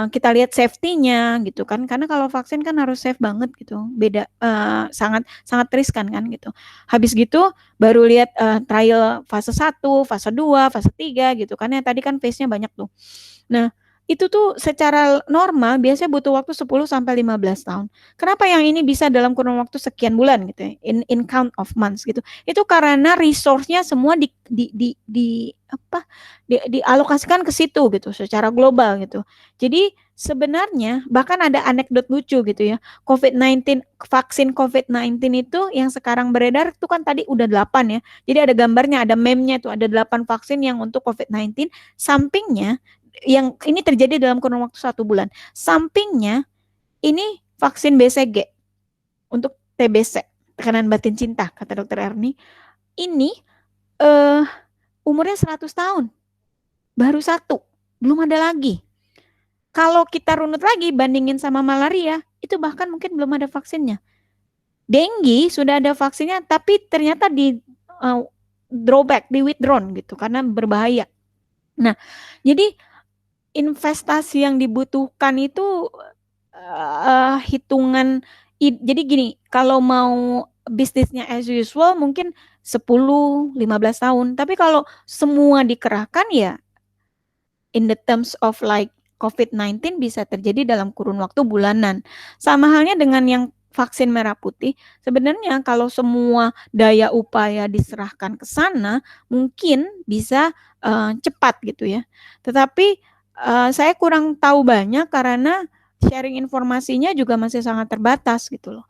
kita lihat safety-nya gitu kan, karena kalau vaksin kan harus safe banget gitu, beda sangat riskan kan gitu. Habis gitu baru lihat trial fase 1, fase 2, fase 3 gitu kan ya, tadi kan phase-nya banyak tuh. Nah, itu tuh secara normal biasanya butuh waktu 10 sampai 15 tahun. Kenapa yang ini bisa dalam kurun waktu sekian bulan gitu ya, in count of months gitu. Itu karena resource-nya semua dialokasikan ke situ gitu secara global gitu. Jadi sebenarnya bahkan ada anekdot lucu gitu ya. Vaksin COVID-19 itu yang sekarang beredar itu kan tadi udah 8 ya. Jadi ada gambarnya, ada meme-nya itu, ada 8 vaksin yang untuk COVID-19, sampingnya yang ini terjadi dalam kurun waktu 1 bulan. Sampingnya ini vaksin BCG untuk TBC, tekanan batin cinta, kata Dokter Erni. Ini umurnya 100 tahun. Baru 1, belum ada lagi. kalau kita runut lagi bandingin sama malaria, itu bahkan mungkin belum ada vaksinnya. Dengue sudah ada vaksinnya, tapi ternyata di drawback, di withdrawn gitu, karena berbahaya. Nah, jadi investasi yang dibutuhkan itu hitungan. Jadi gini, kalau mau bisnisnya as usual mungkin 10-15 tahun, tapi kalau semua dikerahkan ya in the terms of like COVID-19 bisa terjadi dalam kurun waktu bulanan. Sama halnya dengan yang vaksin merah putih, sebenarnya kalau semua daya upaya diserahkan ke sana, mungkin bisa cepat gitu ya. Tetapi saya kurang tahu banyak karena sharing informasinya juga masih sangat terbatas gitu loh.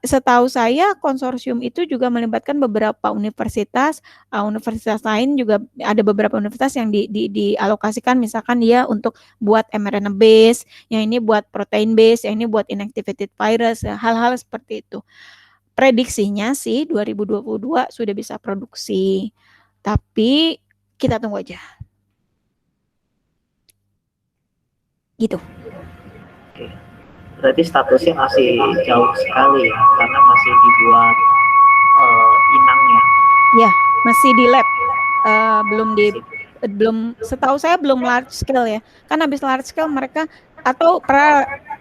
Setahu saya konsorsium itu juga melibatkan beberapa universitas, universitas lain juga ada beberapa universitas yang dialokasikan, misalkan dia untuk buat mRNA base, yang ini buat protein base, yang ini buat inactivated virus, hal-hal seperti itu. Prediksinya sih 2022 sudah bisa produksi, tapi kita tunggu aja. Gitu. Oke. Berarti statusnya masih jauh sekali ya, karena masih dibuat inangnya. Ya, masih di lab, belum setahu saya belum large scale ya. Kan habis large scale mereka atau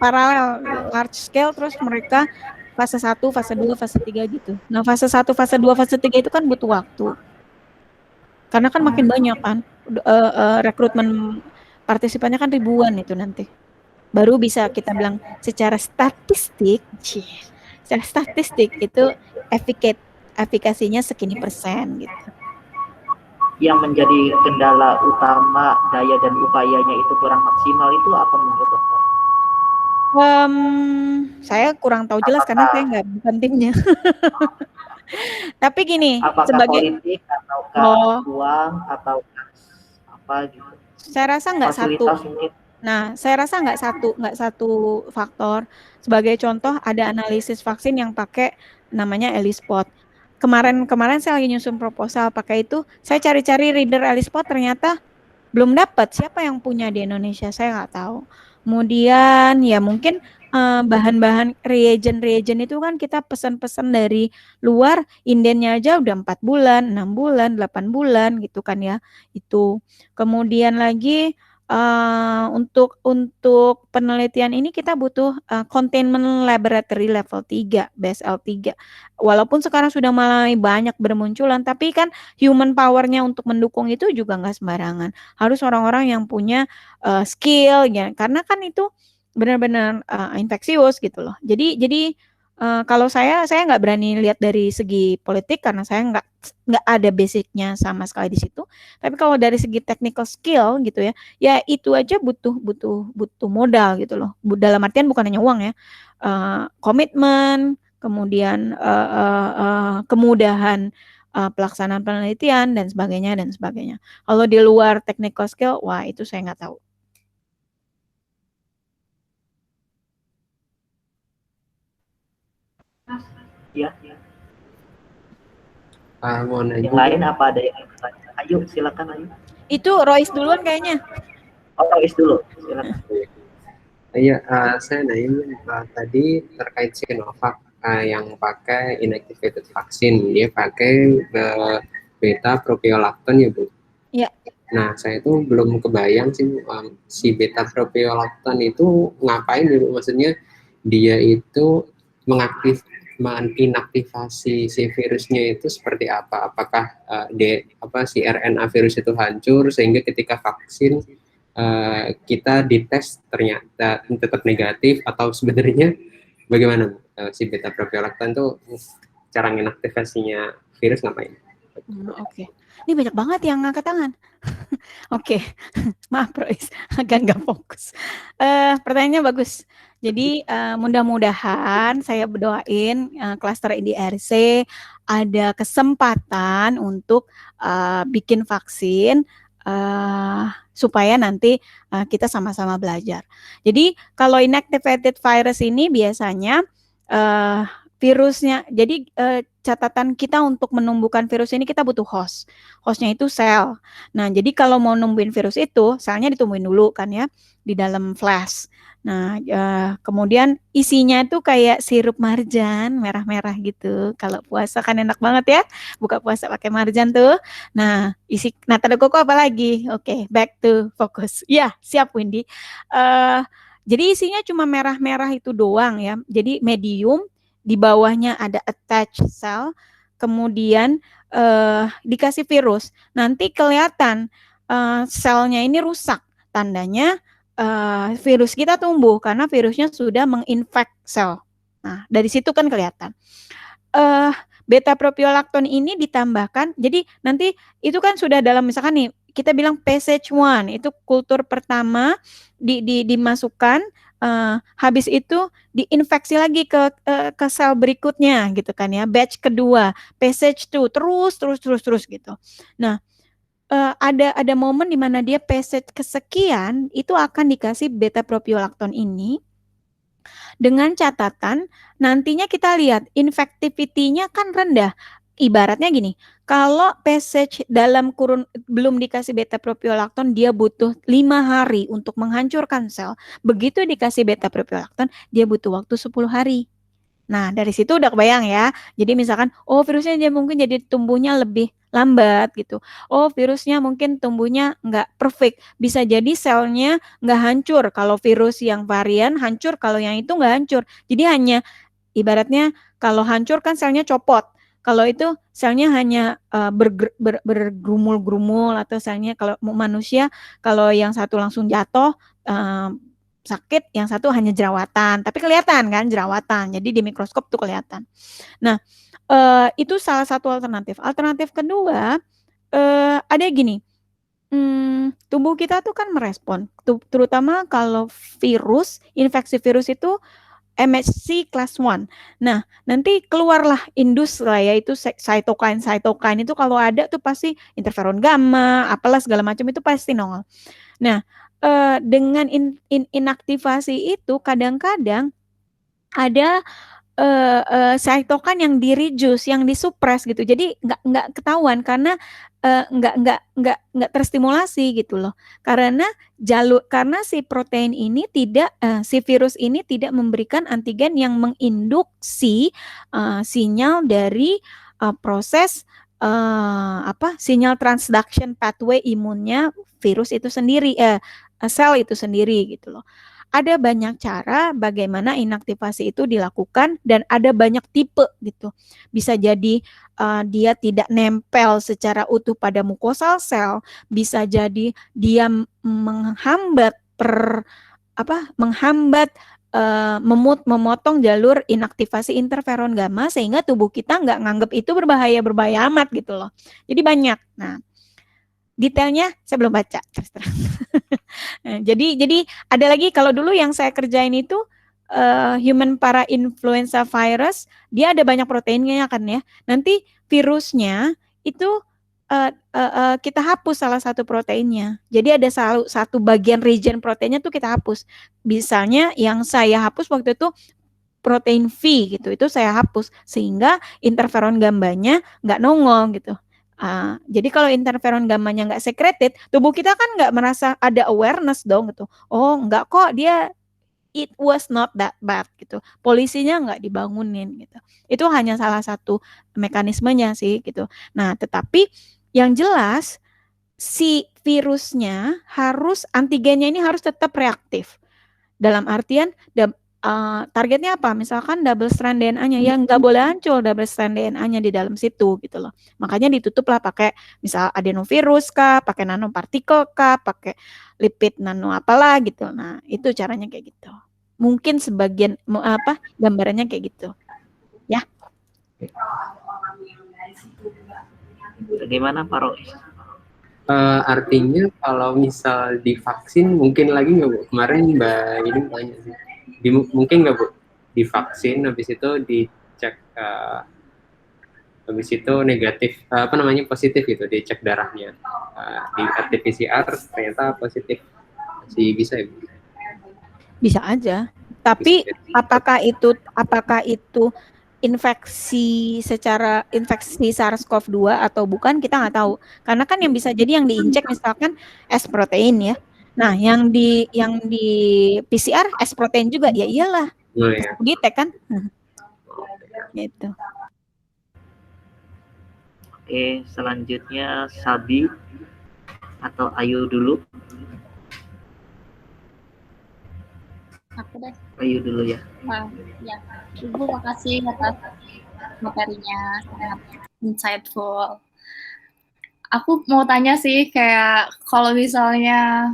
paralel large scale terus mereka fase 1, fase 2, fase 3 gitu. Nah, fase 1, fase 2, fase 3 itu kan butuh waktu. Karena kan makin banyak kan rekrutmen partisipannya kan ribuan itu nanti. Baru bisa kita bilang secara statistik itu efikasinya segini persen gitu. Yang menjadi kendala utama daya dan upayanya itu kurang maksimal itu apa menurut dokter? Saya kurang tahu jelas karena saya nggak bukan timnya. Tapi gini, apakah sebagai politik atau uang atau apa gitu? Saya rasa nggak satu. Nah, saya rasa nggak satu faktor. Sebagai contoh, ada analisis vaksin yang pakai namanya ELISpot. Kemarin saya lagi nyusun proposal pakai itu. Saya cari-cari reader ELISpot, ternyata belum dapat. Siapa yang punya di Indonesia? Saya nggak tahu. Kemudian ya mungkin bahan-bahan reagent itu kan kita pesan-pesan dari luar, indennya aja udah 4 bulan, 6 bulan, 8 bulan gitu kan ya. Itu. Kemudian lagi untuk penelitian ini kita butuh containment laboratory level 3, BSL 3. Walaupun sekarang sudah mulai banyak bermunculan, tapi kan human power-nya untuk mendukung itu juga nggak sembarangan. Harus orang-orang yang punya skill ya, karena kan itu benar-benar infeksius gitu loh. Jadi kalau saya nggak berani lihat dari segi politik karena saya nggak ada basicnya sama sekali di situ. Tapi kalau dari segi technical skill gitu ya, ya itu aja butuh modal gitu loh. Dalam artian bukan hanya uang ya, komitmen, kemudian kemudahan pelaksanaan penelitian dan sebagainya. Kalau di luar technical skill, wah itu saya nggak tahu. Ya. Mau nanya. Yang lain apa ada yang bertanya? Ayo silakan Ayu. Itu Royce duluan kayaknya. Oh, Royce dulu. Silakan. Iya, saya nanya tadi terkait Sinovac yang pakai inactivated vaksin, dia pakai beta propiolactone ya Bu? Iya. Nah, saya itu belum kebayang sih si beta propiolactone itu ngapain ya Bu? Maksudnya dia itu menginaktivasi si virusnya itu seperti apa? Apakah si RNA virus itu hancur sehingga ketika vaksin kita dites ternyata tetap negatif, atau sebenarnya bagaimana si beta propiolactone itu cara inaktivasinya virus ngapain? Oke. Ini banyak banget yang ngangkat tangan. Oke. Maaf Royce, agak nggak fokus. Pertanyaannya bagus. Jadi mudah-mudahan saya berdoain klaster IDRC ada kesempatan untuk bikin vaksin supaya nanti kita sama-sama belajar. Jadi kalau inactivated virus ini biasanya virusnya, jadi catatan kita untuk menumbuhkan virus ini kita butuh host. Hostnya itu sel. Nah, jadi kalau mau numbuhin virus itu, selnya ditumbuhin dulu kan ya, di dalam flash. Nah, kemudian isinya itu kayak sirup marjan, merah-merah gitu. Kalau puasa kan enak banget ya, buka puasa pakai marjan tuh. Nah, nata de coco apa lagi? Oke, back to focus. Ya, siap Windy. Jadi isinya cuma merah-merah itu doang ya. Jadi medium, di bawahnya ada attached cell, kemudian dikasih virus. Nanti kelihatan selnya ini rusak. Tandanya virus kita tumbuh karena virusnya sudah menginfect sel. Nah, dari situ kan kelihatan. Beta propiolakton ini ditambahkan, jadi nanti itu kan sudah dalam misalkan nih, kita bilang passage 1, itu kultur pertama dimasukkan, habis itu diinfeksi lagi ke sel berikutnya gitu kan ya, batch kedua, passage 2, terus gitu. Nah, ada momen di mana dia passage kesekian itu akan dikasih beta propiolakton ini dengan catatan nantinya kita lihat infectivity-nya kan rendah. Ibaratnya gini, kalau passage dalam kurun belum dikasih beta propiolakton dia butuh 5 hari untuk menghancurkan sel. Begitu dikasih beta propiolakton dia butuh waktu 10 hari. Nah, dari situ udah kebayang ya. Jadi misalkan, oh virusnya dia mungkin jadi tumbuhnya lebih lambat gitu. Oh virusnya mungkin tumbuhnya nggak perfect. Bisa jadi selnya nggak hancur. Kalau virus yang varian hancur, kalau yang itu nggak hancur. Jadi hanya ibaratnya kalau hancur kan selnya copot. Kalau itu selnya hanya bergrumul-grumul atau selnya kalau manusia, kalau yang satu langsung jatuh, sakit, yang satu hanya jerawatan, tapi kelihatan kan jerawatan, jadi di mikroskop tuh kelihatan. Nah, itu salah satu alternatif. Alternatif kedua, ada gini, tubuh kita tuh kan merespon, terutama kalau virus, infeksi virus itu MHC class 1. Nah, nanti keluarlah indus lah ya, itu cytokine itu kalau ada tuh pasti interferon gamma, apalah segala macam itu pasti nongol. Nah, dengan inaktivasi itu kadang-kadang ada cytokine yang di-reduce, yang disupres gitu. Jadi nggak ketahuan karena nggak terstimulasi gitu loh. Karena si protein ini tidak si virus ini tidak memberikan antigen yang menginduksi sinyal dari proses sinyal transduction pathway imunnya virus itu sendiri, sel itu sendiri gitu loh. Ada banyak cara bagaimana inaktivasi itu dilakukan dan ada banyak tipe gitu. Bisa jadi dia tidak nempel secara utuh pada mukosal sel, bisa jadi dia menghambat memotong jalur inaktivasi interferon gamma sehingga tubuh kita nggak nganggap itu berbahaya amat gitu loh. Jadi banyak. Nah, detailnya saya belum baca terus terang. Jadi ada lagi kalau dulu yang saya kerjain itu human para influenza virus, dia ada banyak proteinnya kan ya. Nanti virusnya itu kita hapus salah satu proteinnya. Jadi ada satu bagian region proteinnya tuh kita hapus. Misalnya yang saya hapus waktu itu protein V gitu, itu saya hapus sehingga interferon gambanya nggak nongol gitu. Jadi kalau interferon gammanya nggak secreted, tubuh kita kan nggak merasa ada awareness dong gitu. Oh nggak kok, it was not that bad gitu. Polisinya nggak dibangunin gitu. Itu hanya salah satu mekanismenya sih gitu. Nah tetapi yang jelas si virusnya antigennya ini harus tetap reaktif. Dalam artian targetnya apa? Misalkan double strand DNA-nya, ya nggak boleh hancur double strand DNA-nya di dalam situ gitu loh. Makanya ditutup lah pakai misal adenovirus kah, pakai nanopartikel kah, pakai lipid nano apalah gitu. Nah, itu caranya kayak gitu. Mungkin sebagian gambarannya kayak gitu. Ya. Bagaimana Pak Rois? Artinya kalau misal divaksin mungkin lagi nggak Bu? Kemarin Mbak ini tanya sih. Mungkin nggak Bu divaksin habis itu dicek habis itu negatif positif gitu, dicek darahnya di RT-PCR ternyata positif, masih bisa ya Bu? Bisa aja, tapi apakah itu infeksi SARS-CoV-2 atau bukan, kita nggak tahu. Karena kan yang bisa jadi yang diinjek misalkan S protein ya. Nah, yang di PCR S protein juga, ya iyalah. Oh ya. Detect kan? Gitu. Oke, selanjutnya Sabi atau Ayu dulu. Aku deh. Ayu dulu ya. Ya, Ibu makasih atas materinya, sangat insightful. Aku mau tanya sih, kayak kalau misalnya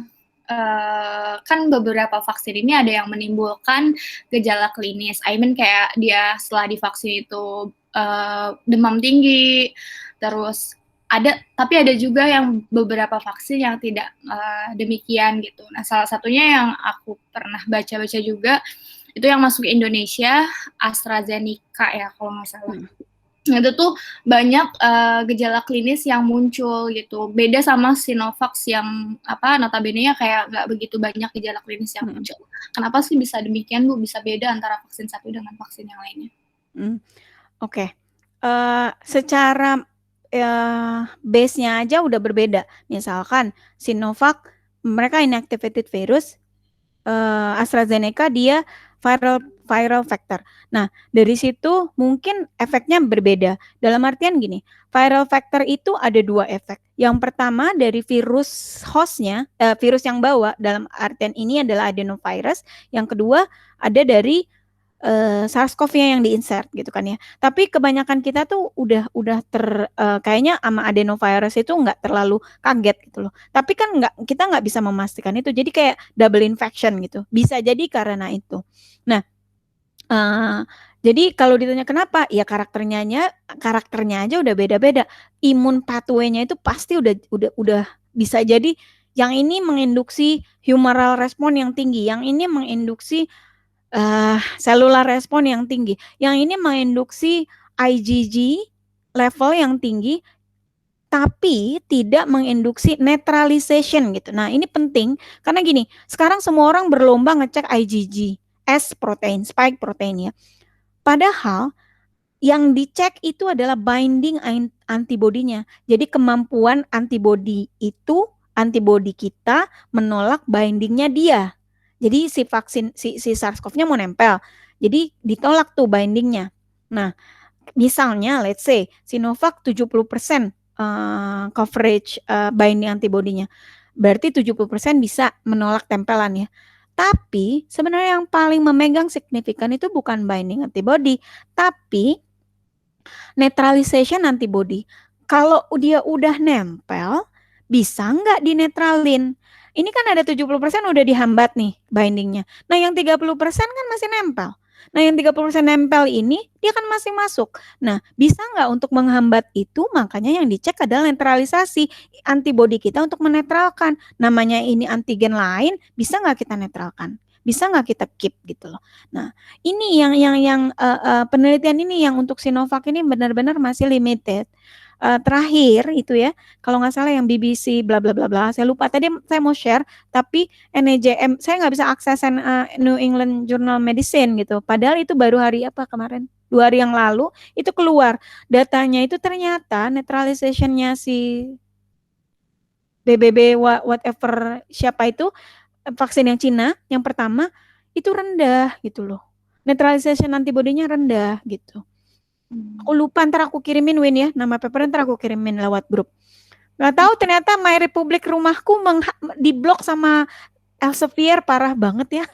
kan beberapa vaksin ini ada yang menimbulkan gejala klinis. I mean kayak dia setelah divaksin itu demam tinggi, terus tapi ada juga yang beberapa vaksin yang tidak demikian gitu. Nah, salah satunya yang aku pernah baca-baca juga itu yang masuk ke Indonesia, AstraZeneca ya kalau nggak salah. Itu tuh banyak gejala klinis yang muncul gitu. Beda sama Sinovac yang notabene-nya kayak nggak begitu banyak gejala klinis yang muncul. Kenapa sih bisa demikian, Bu? Bisa beda antara vaksin satu dengan vaksin yang lainnya? Oke. Secara base-nya aja udah berbeda. Misalkan Sinovac mereka inactivated virus, AstraZeneca dia viral vector. Nah, dari situ mungkin efeknya berbeda. Dalam artian gini, viral vector itu ada dua efek. Yang pertama dari virus hostnya, virus yang bawa, dalam artian ini adalah adenovirus. Yang kedua ada dari SARS-CoV-nya yang diinsert gitu kan ya. Tapi kebanyakan kita tuh udah kayaknya sama adenovirus itu nggak terlalu kaget gitu loh. Tapi kan kita nggak bisa memastikan itu. Jadi kayak double infection gitu. Bisa jadi karena itu. Nah, jadi kalau ditanya kenapa, ya karakternya aja udah beda-beda. Imun pathway-nya itu pasti udah bisa jadi yang ini menginduksi humoral respon yang tinggi, yang ini menginduksi selular respon yang tinggi, yang ini menginduksi IgG level yang tinggi, tapi tidak menginduksi neutralization gitu. Nah, ini penting karena gini, sekarang semua orang berlomba ngecek IgG, S protein, spike protein ya. Padahal yang dicek itu adalah binding antibodinya. Jadi kemampuan antibodi kita menolak bindingnya dia. Jadi si vaksin si SARS-CoV-nya mau nempel. Jadi ditolak tuh bindingnya. Nah, misalnya let's say Sinovac 70% coverage binding antibodinya. Berarti 70% bisa menolak tempelan ya. Tapi sebenarnya yang paling memegang signifikan itu bukan binding antibody, tapi neutralization antibody. Kalau dia udah nempel, bisa nggak dinetralin? Ini kan ada 70% udah dihambat nih bindingnya. Nah, yang 30% kan masih nempel. Nah, yang 30% nempel ini dia kan masih masuk. Nah, bisa nggak untuk menghambat itu? Makanya yang dicek adalah neutralisasi antibodi kita untuk menetralkan. Namanya ini antigen lain, bisa nggak kita netralkan? Bisa nggak kita keep gitu loh. Nah, ini yang penelitian ini yang untuk Sinovac ini benar-benar masih limited. Terakhir itu ya, kalau nggak salah yang BBC bla bla bla bla, saya lupa tadi saya mau share, tapi NEJM saya nggak bisa akses New England Journal Medicine gitu. Padahal itu baru hari apa kemarin? 2 hari yang lalu itu keluar datanya, itu ternyata neutralization-nya si BBB whatever siapa itu vaksin yang Cina yang pertama itu rendah gitu loh. Neutralization antibodinya rendah gitu. Aku lupa, ntar aku kirimin Win ya, nama paper ntar aku kirimin lewat grup. Gak tahu ternyata My Republic rumahku diblok sama Elsevier, parah banget ya.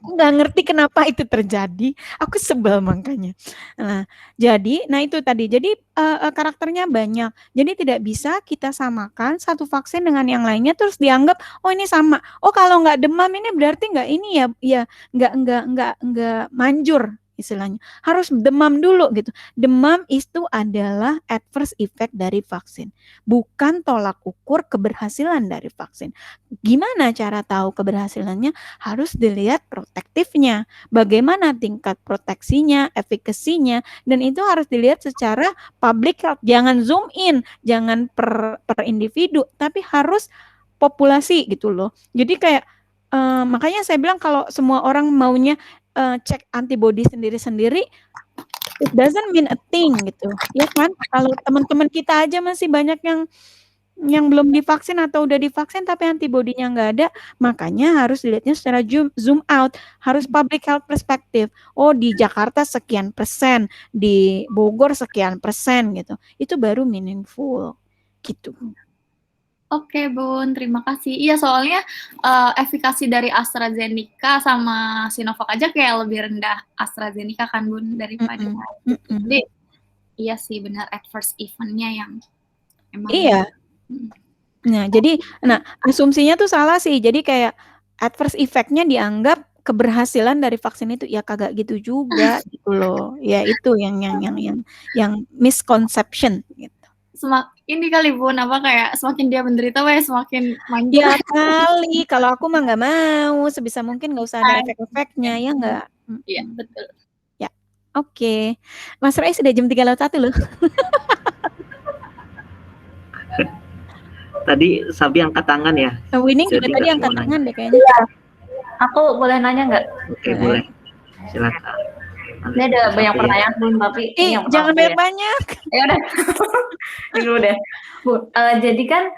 Aku nggak ngerti kenapa itu terjadi. Aku sebel makanya. Nah itu tadi. Jadi karakternya banyak. Jadi tidak bisa kita samakan satu vaksin dengan yang lainnya terus dianggap oh ini sama. Oh kalau nggak demam ini berarti nggak ini ya nggak manjur. Istilahnya harus demam dulu gitu. Demam itu adalah adverse effect dari vaksin, bukan tolak ukur keberhasilan dari vaksin. Gimana cara tahu keberhasilannya? Harus dilihat protektifnya, bagaimana tingkat proteksinya, efikasinya, dan itu harus dilihat secara public health. Jangan zoom in, jangan per individu, tapi harus populasi gitu loh. Jadi kayak makanya saya bilang kalau semua orang maunya cek antibodi sendiri-sendiri, it doesn't mean a thing gitu, ya kan? Kalau teman-teman kita aja masih banyak yang belum divaksin atau udah divaksin tapi antibodinya nggak ada, makanya harus dilihatnya secara zoom out, harus public health perspektif. Oh, di Jakarta sekian persen, di Bogor sekian persen gitu. Itu baru meaningful gitu. Oke, Bun, terima kasih. Iya, soalnya efikasi dari AstraZeneca sama Sinovac aja kayak lebih rendah AstraZeneca kan, Bun, daripada Jadi, iya sih benar adverse event-nya yang emang Iya. Nah, jadi asumsinya tuh salah sih. Jadi kayak adverse effect-nya dianggap keberhasilan dari vaksin itu, ya kagak gitu juga gitu loh. Ya itu yang misconception gitu. Ini kali Bun, apa kayak semakin dia menderita semakin manja. Ya kali, kalau aku mah nggak mau, sebisa mungkin nggak usah ada efek-efeknya, ya nggak? Iya, betul. Ya, oke. Mas Rai sudah jam 3:01 loh. Tadi Sabi angkat tangan ya? Winning juga Jadi tadi nggak angkat mau tangan deh kayaknya. Aku boleh nanya nggak? Oke, boleh. Silakan. Ini ada banyak pertanyaan Bun, tapi ini yang Jangan pertama ya. banyak. Ya udah. Ini udah. Bu, jadi kan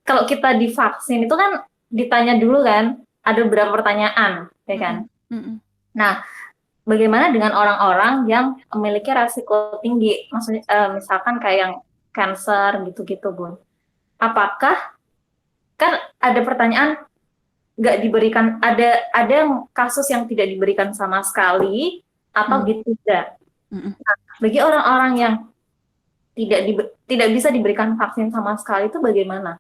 kalau kita divaksin itu kan ditanya dulu kan, ada beberapa pertanyaan, ya kan? Nah, bagaimana dengan orang-orang yang memiliki resiko tinggi? Maksudnya misalkan kayak yang cancer gitu-gitu, Bun. Apakah kan ada pertanyaan nggak diberikan, ada kasus yang tidak diberikan sama sekali atau gitu enggak? Nah, bagi orang-orang yang tidak bisa diberikan vaksin sama sekali itu bagaimana?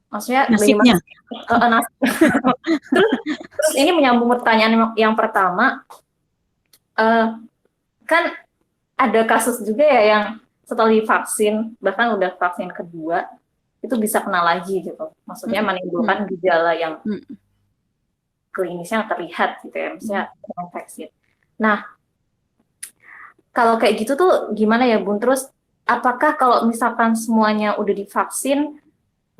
Maksudnya nasibnya. Bagaimana? Terus ini menyambung pertanyaan yang pertama, kan ada kasus juga ya yang setelah divaksin, bahkan udah vaksin kedua, itu bisa kena lagi gitu. Maksudnya menimbulkan gejala yang klinisnya terlihat gitu ya, misalnya infeksi. Nah, kalau kayak gitu tuh gimana ya Bun? Terus apakah kalau misalkan semuanya udah divaksin,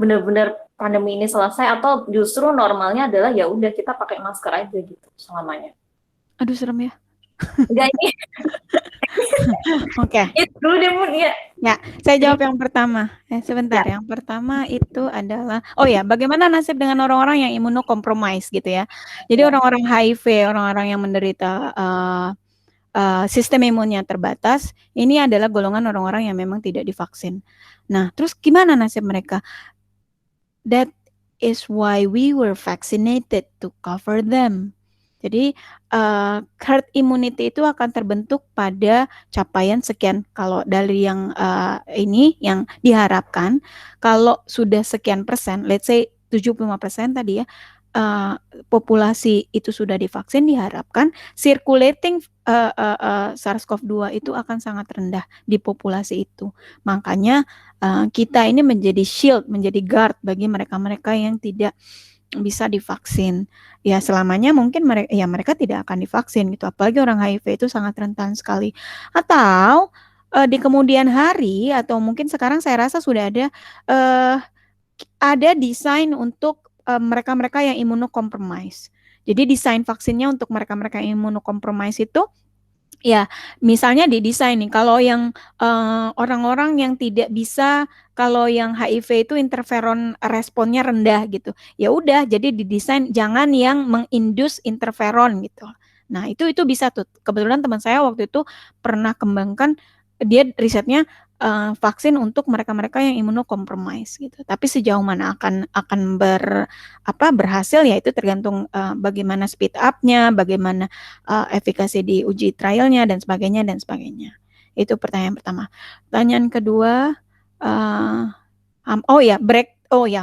benar-benar pandemi ini selesai, atau justru normalnya adalah ya udah kita pakai masker aja gitu selamanya? Aduh, serem ya. Enggak ini. Oke. Itu dulu deh Bun, ya. Ya, saya jawab yang pertama. Sebentar, yang pertama itu adalah, bagaimana nasib dengan orang-orang yang imunokompromis gitu ya. Jadi orang-orang HIV, orang-orang yang menderita sistem imunnya terbatas, ini adalah golongan orang-orang yang memang tidak divaksin. Nah, terus gimana nasib mereka? That is why we were vaccinated, to cover them. Jadi herd immunity itu akan terbentuk pada capaian sekian. Kalau dari yang ini yang diharapkan, kalau sudah sekian persen, let's say 75% tadi ya, populasi itu sudah divaksin, diharapkan circulating SARS-CoV-2 itu akan sangat rendah di populasi itu. Makanya kita ini menjadi shield, menjadi guard bagi mereka-mereka yang tidak bisa divaksin. Ya selamanya mungkin mereka tidak akan divaksin gitu. Apalagi orang HIV itu sangat rentan sekali. Atau di kemudian hari, atau mungkin sekarang saya rasa sudah ada desain untuk mereka-mereka yang imunokompromis. Jadi desain vaksinnya untuk mereka-mereka yang imunokompromis itu, ya misalnya didesain nih, kalau yang orang-orang yang tidak bisa, kalau yang HIV itu interferon responnya rendah gitu, ya udah jadi didesain jangan yang mengindus interferon gitu. Nah itu bisa tuh. Kebetulan teman saya waktu itu pernah kembangkan, dia risetnya vaksin untuk mereka-mereka yang imunokompromis gitu. Tapi sejauh mana akan berhasil, ya itu tergantung bagaimana speed up-nya, bagaimana efikasi di uji trialnya dan sebagainya dan sebagainya. Itu pertanyaan pertama. Pertanyaan kedua,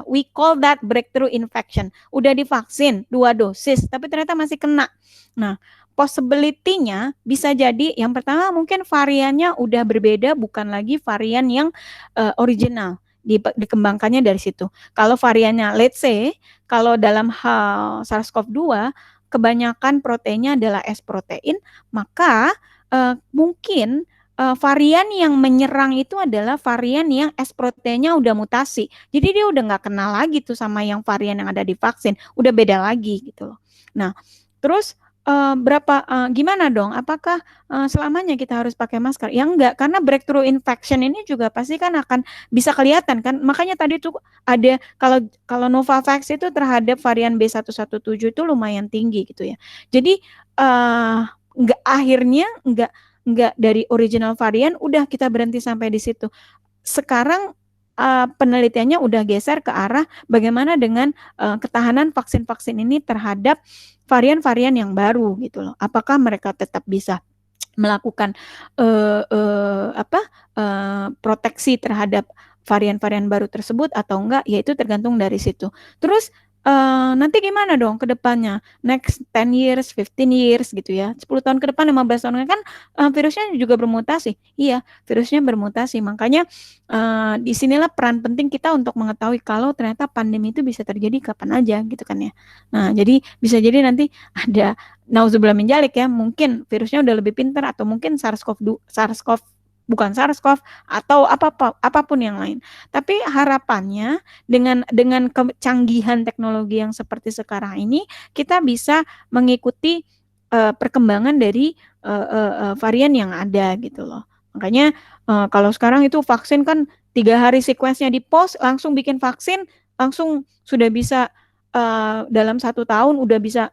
we call that breakthrough infection. Udah divaksin 2 dosis, tapi ternyata masih kena. Nah, possibility-nya bisa jadi yang pertama mungkin variannya udah berbeda, bukan lagi varian yang original, dikembangkannya dari situ. Kalau variannya, let's say, kalau dalam hal SARS-CoV-2 kebanyakan proteinnya adalah S protein, maka mungkin varian yang menyerang itu adalah varian yang S proteinnya udah mutasi. Jadi dia udah nggak kenal lagi tuh sama yang varian yang ada di vaksin, udah beda lagi gitu loh. Nah, terus gimana dong? Apakah selamanya kita harus pakai masker? Ya enggak, karena breakthrough infection ini juga pasti kan akan bisa kelihatan kan. Makanya tadi tuh ada kalau Novavax itu terhadap varian B117 itu lumayan tinggi gitu ya. Jadi enggak dari original varian udah kita berhenti sampai di situ. Sekarang penelitiannya udah geser ke arah bagaimana dengan ketahanan vaksin-vaksin ini terhadap varian-varian yang baru gitu loh. Apakah mereka tetap bisa melakukan proteksi terhadap varian-varian baru tersebut atau enggak? Ya itu tergantung dari situ. Terus nanti gimana dong ke depannya? Next 10 years, 15 years gitu ya. 10 tahun ke depan, 15 tahun kan virusnya juga bermutasi. Iya, virusnya bermutasi. Makanya disinilah peran penting kita untuk mengetahui kalau ternyata pandemi itu bisa terjadi kapan aja gitu kan ya. Nah, jadi bisa jadi nanti ada nauzubillah min dzalik ya, mungkin virusnya udah lebih pintar atau mungkin bukan SARS-CoV atau apapun yang lain. Tapi harapannya dengan kecanggihan teknologi yang seperti sekarang ini kita bisa mengikuti perkembangan dari varian yang ada gitu loh. Makanya kalau sekarang itu vaksin kan 3 hari sequence-nya di post langsung bikin vaksin, langsung sudah bisa dalam 1 tahun udah bisa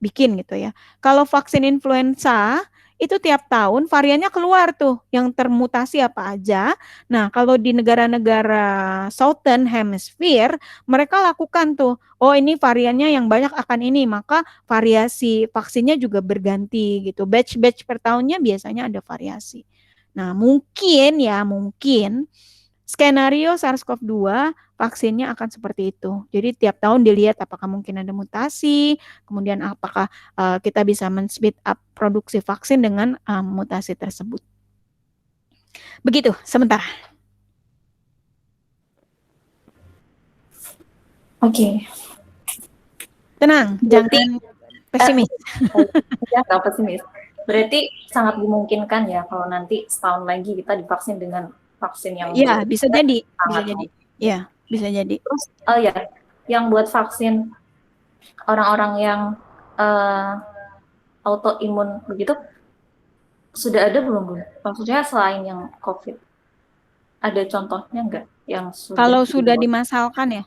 bikin gitu ya. Kalau vaksin influenza itu tiap tahun variannya keluar tuh yang termutasi apa aja. Nah, kalau di negara-negara Southern Hemisphere mereka lakukan tuh, ini variannya yang banyak akan ini, maka variasi vaksinnya juga berganti gitu. Batch-batch per tahunnya biasanya ada variasi. Nah, mungkin skenario SARS-CoV-2 vaksinnya akan seperti itu. Jadi tiap tahun dilihat apakah mungkin ada mutasi, kemudian apakah kita bisa men-speed up produksi vaksin dengan mutasi tersebut. Begitu, sementara. Oke. Tenang, jangan pesimis. Jangan pesimis. Berarti sangat dimungkinkan ya kalau nanti setahun lagi kita divaksin dengan vaksin yang bisa jadi. Ya, bisa jadi. Terus yang buat vaksin orang-orang yang autoimun begitu sudah ada belum, Bu? Maksudnya selain yang COVID, ada contohnya nggak yang sudah? Kalau sudah dimasalkan ya?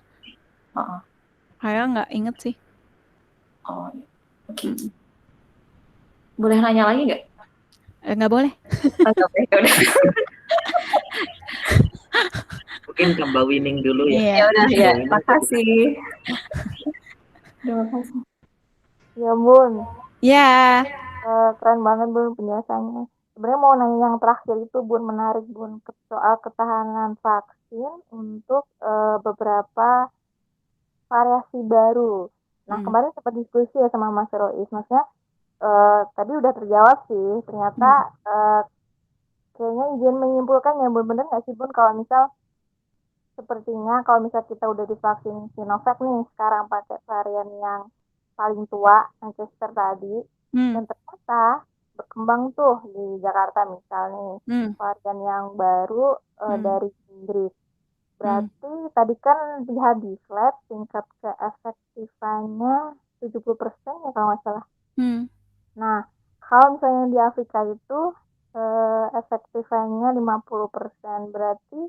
Saya nggak inget sih. Oke. Boleh nanya lagi nggak? Nggak boleh. Mungkin ke Mbak Wining dulu ya. Ya udah ya. Makasih. Terima kasih. Ya Bun. Ya. Keren banget Bun penjelasannya. Sebenarnya mau nanya yang terakhir itu Bun, menarik Bun, soal ketahanan vaksin untuk beberapa variasi baru. Nah kemarin sempat diskusi ya sama Mas Rois, maksudnya tadi udah terjawab sih, ternyata kayaknya izin menyimpulkan ya Bun, bener nggak sih Bun kalau misal sepertinya kalau misal kita udah divaksin Sinovac nih sekarang pakai varian yang paling tua Manchester tadi, dan ternyata berkembang tuh di Jakarta misalnya varian yang baru dari Inggris. Berarti tadi kan di Habis Lab tingkat keefektifannya 70% ya kalau nggak salah. Nah, kalau misalnya di Afrika itu efektifannya 50%, berarti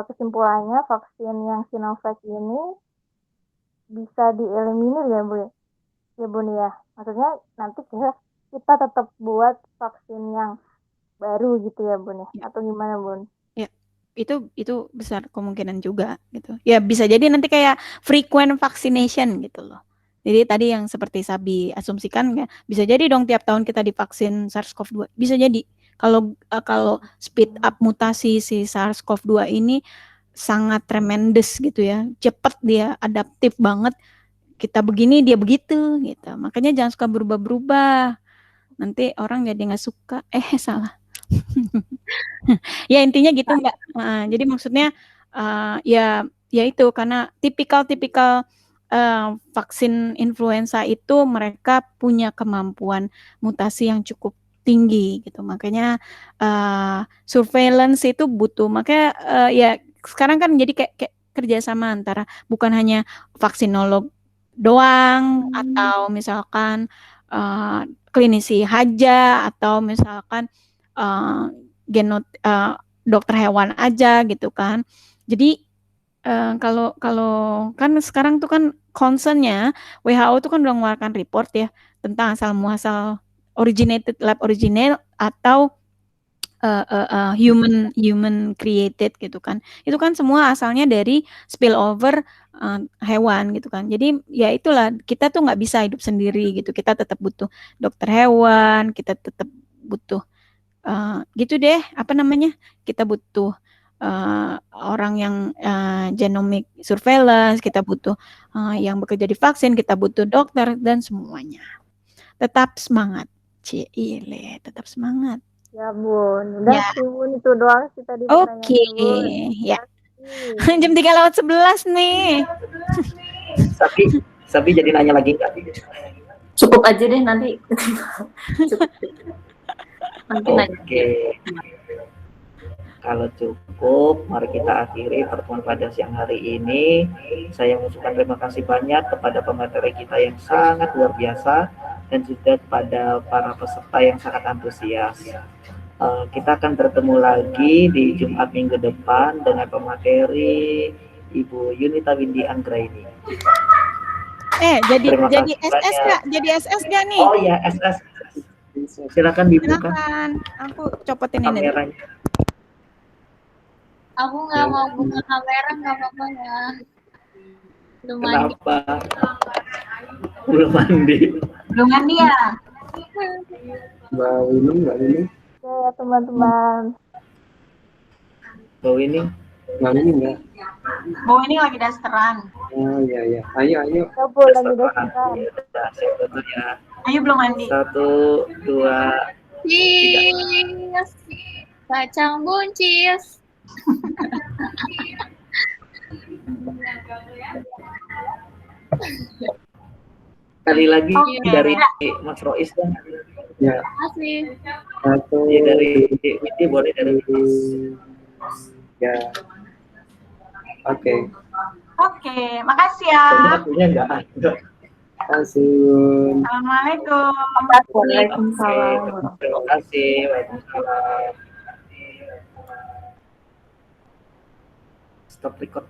kesimpulannya vaksin yang Sinovac ini bisa dieliminir ya Bu? Ya Bun ya. Maksudnya nanti kita tetap buat vaksin yang baru gitu ya Bun ya? Atau gimana Bun? Ya, itu besar kemungkinan juga gitu. Ya bisa jadi nanti kayak frequent vaccination gitu loh. Jadi tadi yang seperti Sabi asumsikan ya, bisa jadi dong tiap tahun kita divaksin SARS-CoV-2. Bisa jadi. Kalau speed up mutasi si SARS-CoV-2 ini sangat tremendous gitu ya. Cepat dia, adaptif banget. Kita begini, dia begitu gitu. Makanya jangan suka berubah-berubah. Nanti orang jadi nggak suka. Salah. Ya intinya gitu Mbak. Jadi maksudnya ya itu karena tipikal vaksin influenza itu mereka punya kemampuan mutasi yang cukup tinggi gitu. Makanya surveillance itu butuh. Makanya ya sekarang kan jadi kayak kerjasama antara bukan hanya vaksinolog doang, atau misalkan klinisi haja, atau misalkan dokter hewan aja gitu kan. Jadi kalau kan sekarang tuh kan concernnya WHO tuh kan udah mengeluarkan report ya tentang asal muasal originated lab original atau human created gitu kan. Itu kan semua asalnya dari spillover hewan gitu kan. Jadi ya itulah, kita tuh nggak bisa hidup sendiri gitu. Kita tetap butuh dokter hewan, kita tetap butuh gitu deh, apa namanya? Kita butuh orang yang genomic surveillance, kita butuh yang bekerja di vaksin, kita butuh dokter dan semuanya. Tetap semangat, Cile, tetap semangat. Ya Bun, udah Ya. sih Bun, itu doang sih tadi Oke, ya. Jam 3:11 nih. Sapi jadi nanya lagi nggak? Cukup aja deh nanti. Cukup. Nanti nanya. Oke. Kalau cukup, mari kita akhiri pertemuan pada siang hari ini. Saya mengucapkan terima kasih banyak kepada pemateri kita yang sangat luar biasa dan juga kepada para peserta yang sangat antusias. Kita akan bertemu lagi di Jumat minggu depan dengan pemateri Ibu Yunita Windy Anggraini. Jadi SS nggak? Jadi SS nggak nih? Oh ya, SS. Silakan dibuka. Silakan. Aku copotin ini. Kameranya. Aku nggak mau buka kamera, nggak apa-apa ya. Belum mandi. Kenapa? Belum mandi. Belum mandi ya? Mbak Winnie. Oke teman-teman. Mbak Winnie. Mbak Winnie nggak? Mau ini lagi dasteran. Oh iya. Ayo. Ya Bu, lagi dasteran. Saya tutup ya. Ayo belum mandi. 1, 2, 3. Cheers. Kacang buncis. Sekali lagi dari Mas Rois kan? Ya. Makasih. 1. Ya dari Windy boleh dari Ya. Oke. Oke, makasih ya. Waktunya enggak ada. Kasih. Assalamualaikum. Waalaikumsalam. Terima kasih. Waalaikumsalam. Stop record.